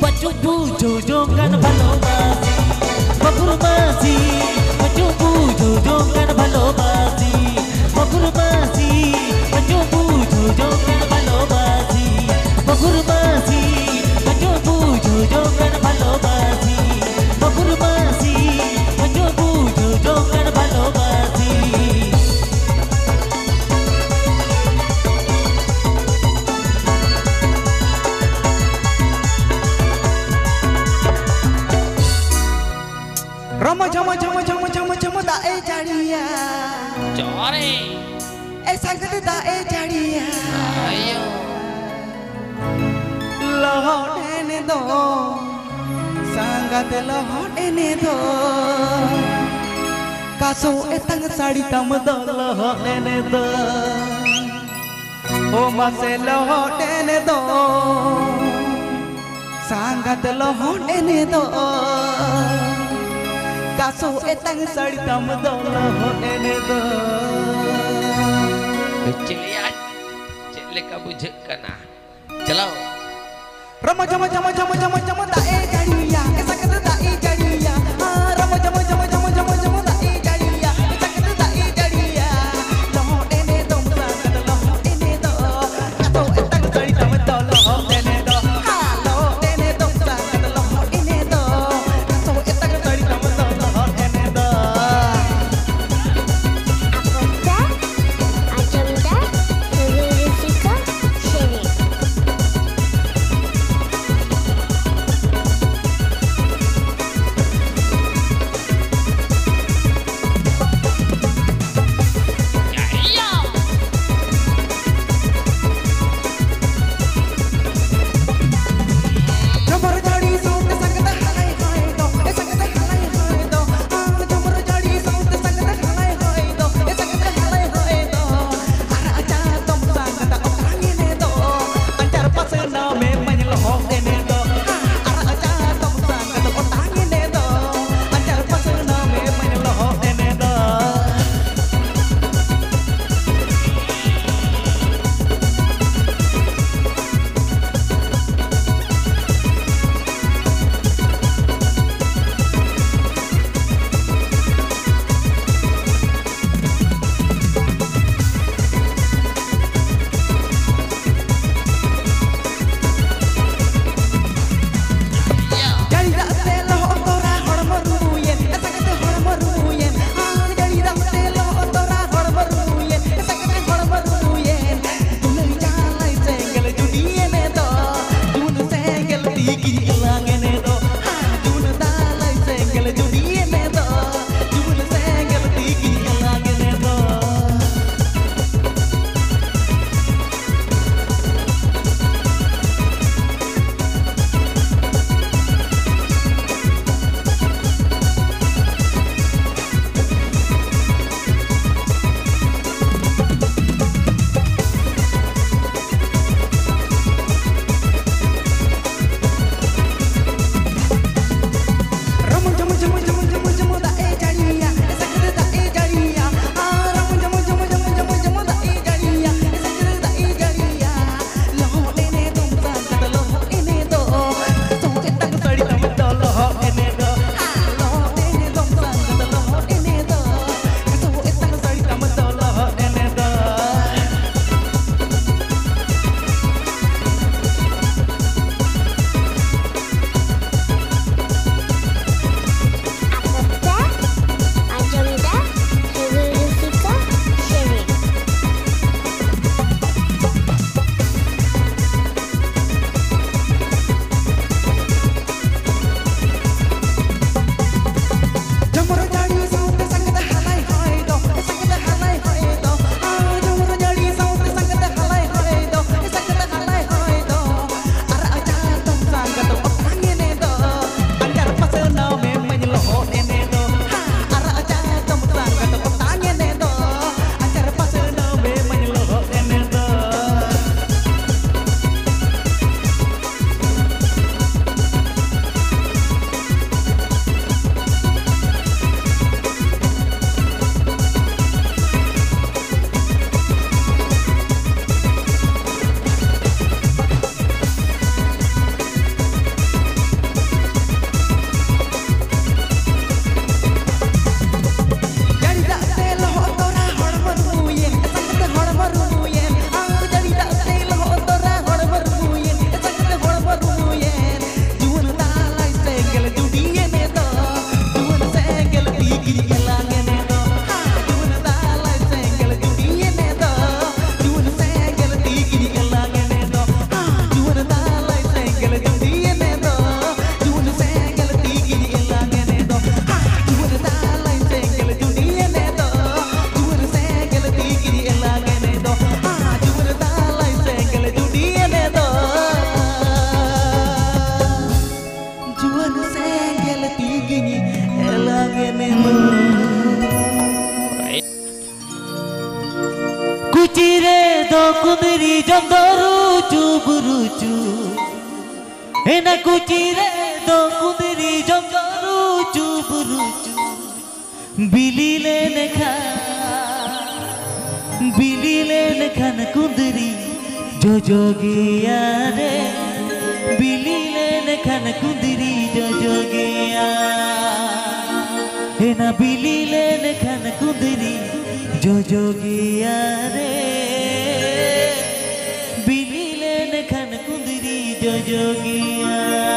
বাজু বুঝো জোগান ভালোবাসি বাবুর বাসি বাজু বুঝো জোগান ভালোবাসি বাবুর বাসি বাজু বুঝো জোগান ভালোবাসি বাবুর বাসি বাজু বুঝো জোগান ভালোবাসি বাবুর বাসি বাজু বুঝো জোগান ভালোবাসি Rama jama jama jama jama jama da e jadiya. Chore. Sangat da e jadiya. Ayo. Lohone do, sangat lohone do. Kaso etang sari tam do lohone do. O mase lohone do, sangat lohone do. Kaso etang sari tam do lohone do. Cilian, cilik kamu jekana. Celau. Rama jama jama jama jama jama da e jadiya. Sangat da e jadiya. Rama jama jama jama jama jama da e jadiya. Sangat da e jadiya. Lohone do, sangat lohone do. Kaso etang sari tam do lohone do. Lohone do, sangat lohone do. Kaso etang sari tam do lohone do. Apakah Ajamda Hulu Rufika Sherry? rucu Ena kucire do kudiri jonggo rucu berucu Bilile nekhan kudiri jojogiya re Bilile nekhan kudiri jojogiya Ena bilile nekhan kudiri jojogiya re Bilile nekhan kudiri jojogiya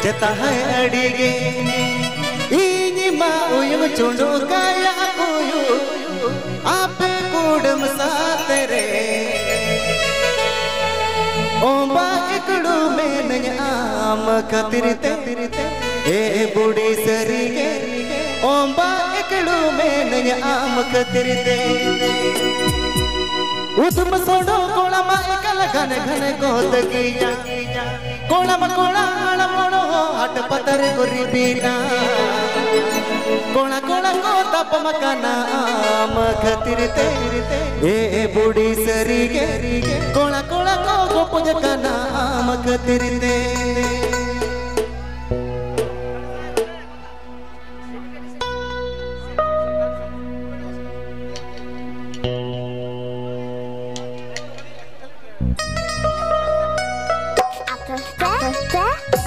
जता है अड़िगे इनी मा उयम चुंडो काया उयु आपे कूडम सातरे ओंबा इकड़ू में नय आम खतिर ते ए बूढ़ी सरीगे ओंबा इकड़ू में नय आम खतिर ते उदम सोडो कोला मा एकल घन घन गोद कीया कोला मा कोला आला मोड़ो हट पतर गुरी बीना कोला कोला को तप मकाना आम खतिर ते ए बूढ़ी सरीगे कोला कोला को गोपुज काना आम खतिर ते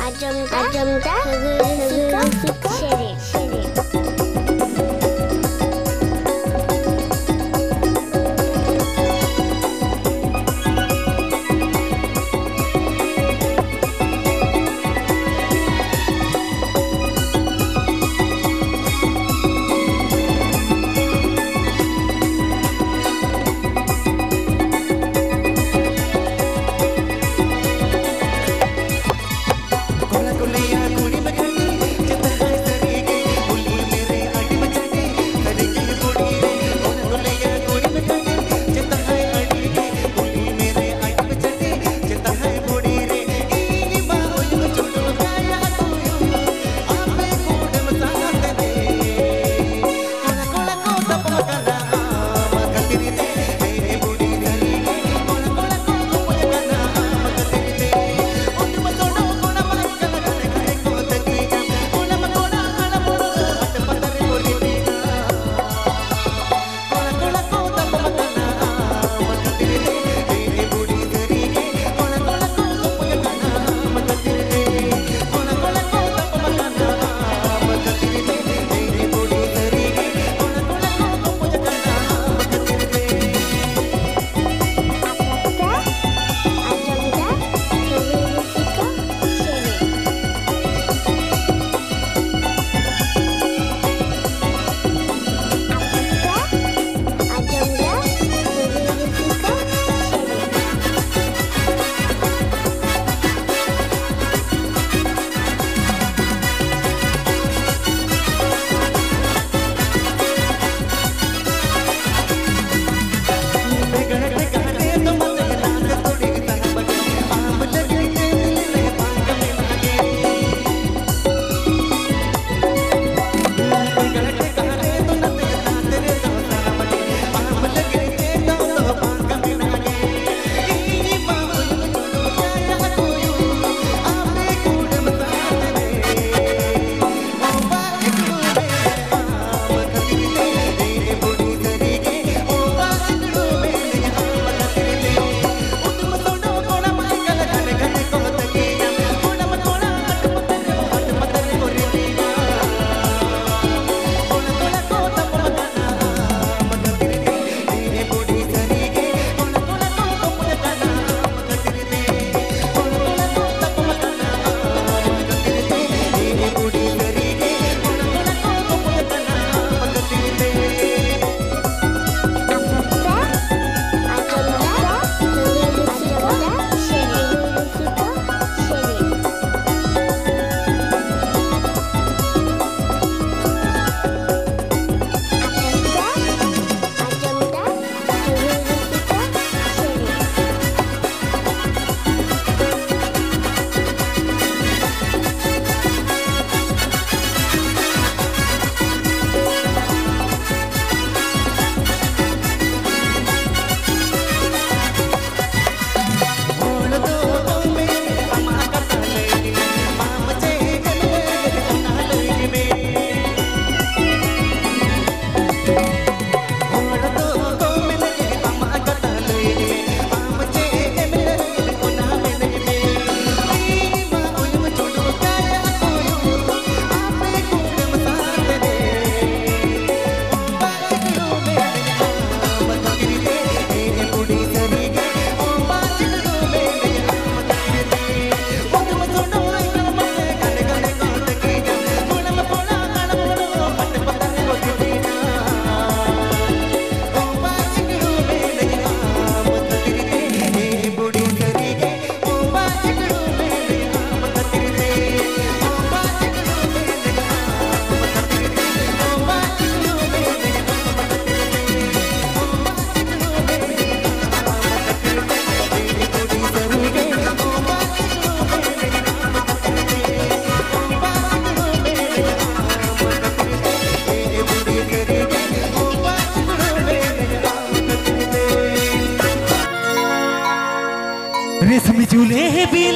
Ajamda Sika Seri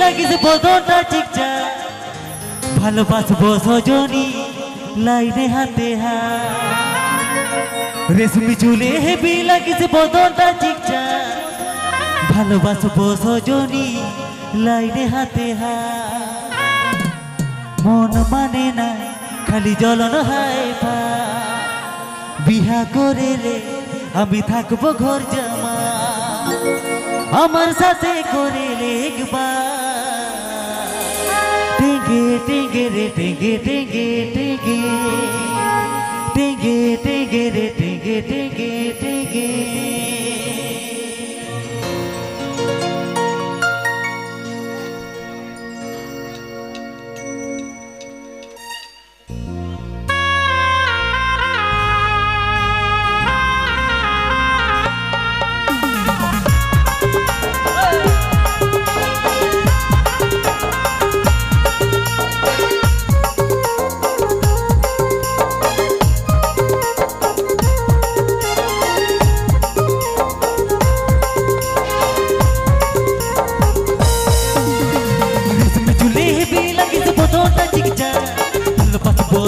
লাগিছে বদনটা চিকচা ভালোবাসবো সজনী লাইনে হাতে হাত রেশমি চুলে হেবি লাগিছে বদনটা চিকচা ভালোবাসবো সজনী লাইনে হাতে হাত মন মানে না খালি জ্বলন হায় পা বিহা করে রে আমি থাকবো ঘর জামা আমার সাথে করে রে একবার টেঙ্গে টেঙ্গে রে টেঙ্গে টেঙ্গে টেঙ্গে টেঙ্গে টেঙ্গে রে টেঙ্গে টেঙ্গে টেঙ্গে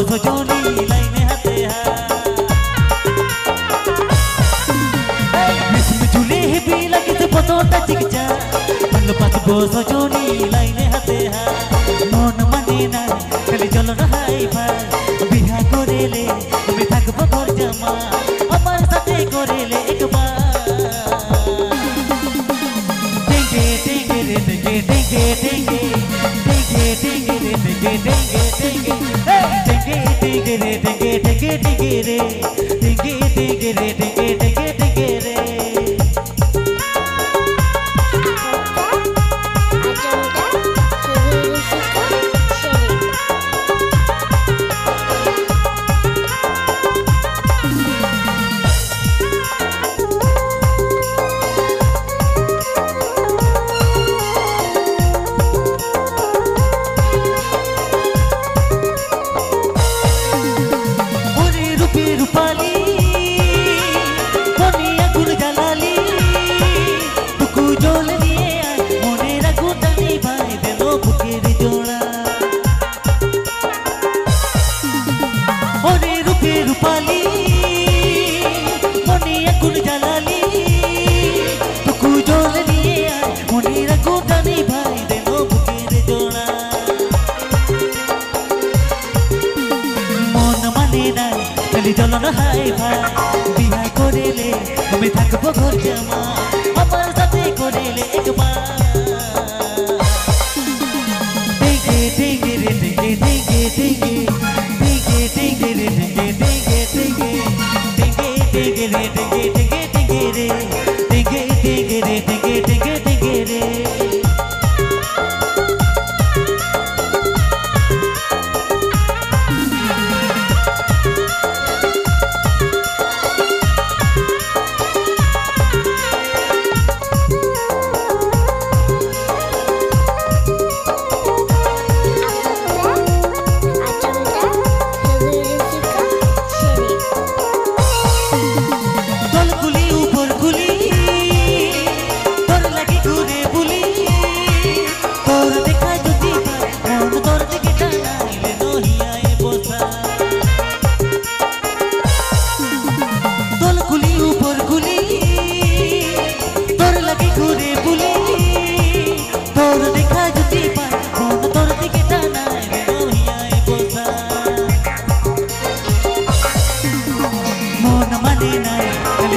সজনী লাইনে হাতে হাত চুলে হেবি লাগিছে বদনটা চিকচা ভালোবাসবো সজনী লাইনে হাতে হাত মন মানে না খালি জ্বলন হাই ভাই বিহা করেলে আমি থাকবো ঘর জামা আমার সাথে করেলে একবার টেঙ্গে টেঙ্গে রে টেঙ্গে টেঙ্গে টেঙ্গে টেঙ্গে টেঙ্গে রে টেঙ্গে টেঙ্গে টেঙ্গে टेंगे रे टेंगे टेंगे टेंगे रे टेंगे टेंगे रे टेंगे टेंगे टेंगे रे रूपाली दुनिया गुल जलाली तुकु जोल निये मोने रघु तनी भाई देलो बुकेरी जोड़ा ओरे रूपे रूपाली दुनिया गुल जलाली तुकु जोल निये मोने रघु तनी भाई देलो बुकेरी जोड़ा मन माने ना খালি জ্বলন হাই ভাই বিহা করেলে আমি থাকবো ঘর জামা আমার সাথে করেলে একবার টেঙ্গে টেঙ্গে রে টেঙ্গে টেঙ্গে টেঙ্গে টেঙ্গে টেঙ্গে রে টেঙ্গে টেঙ্গে টেঙ্গে টেঙ্গে টেঙ্গে রে টেঙ্গে টেঙ্গে টেঙ্গে রে টেঙ্গে টেঙ্গে রে টেঙ্গে টেঙ্গে টেঙ্গে রে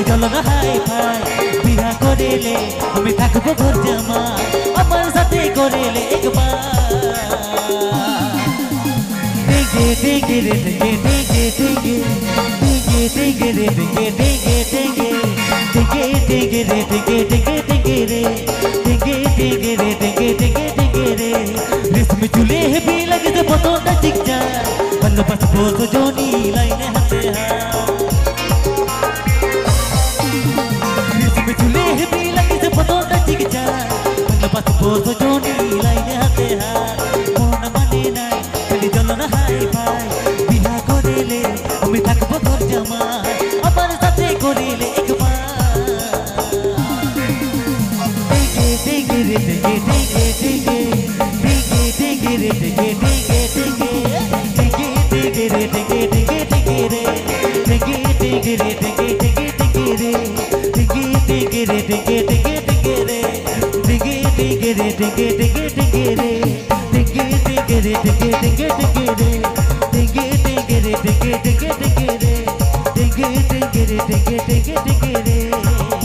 জ্বলন হাই ভাই বিহা করেলে আমি থাকবো ঘর জামা আমার সাথে করেলে একবার টেঙ্গে টেঙ্গে রে টেঙ্গে টেঙ্গে টেঙ্গে টেঙ্গে টেঙ্গে রে টেঙ্গে টেঙ্গে টেঙ্গে টেঙ্গে টেঙ্গে রে টেঙ্গে টেঙ্গে টেঙ্গে রে টেঙ্গে টেঙ্গে রে টেঙ্গে টেঙ্গে টেঙ্গে রে রেশমি চুলে হেবি লাগিছে বদনটা চিকচা ভালোবাসবো সজনী লাইনে হাতে হাত চুলে হেবি লাগিছে বদনটা চিকচা ভালোবাসবো সজনী লাইনে হাতে হাত মন মানে নাই খালি জ্বলন হাই ভাই বিহা করেলে আমি থাকবো ঘর জামা আমার সাথে করেলে একবার টেঙ্গে টেঙ্গে রে টেঙ্গে টেঙ্গে টেঙ্গে टिंगे रे टिंगे टिंगे टिंगे रे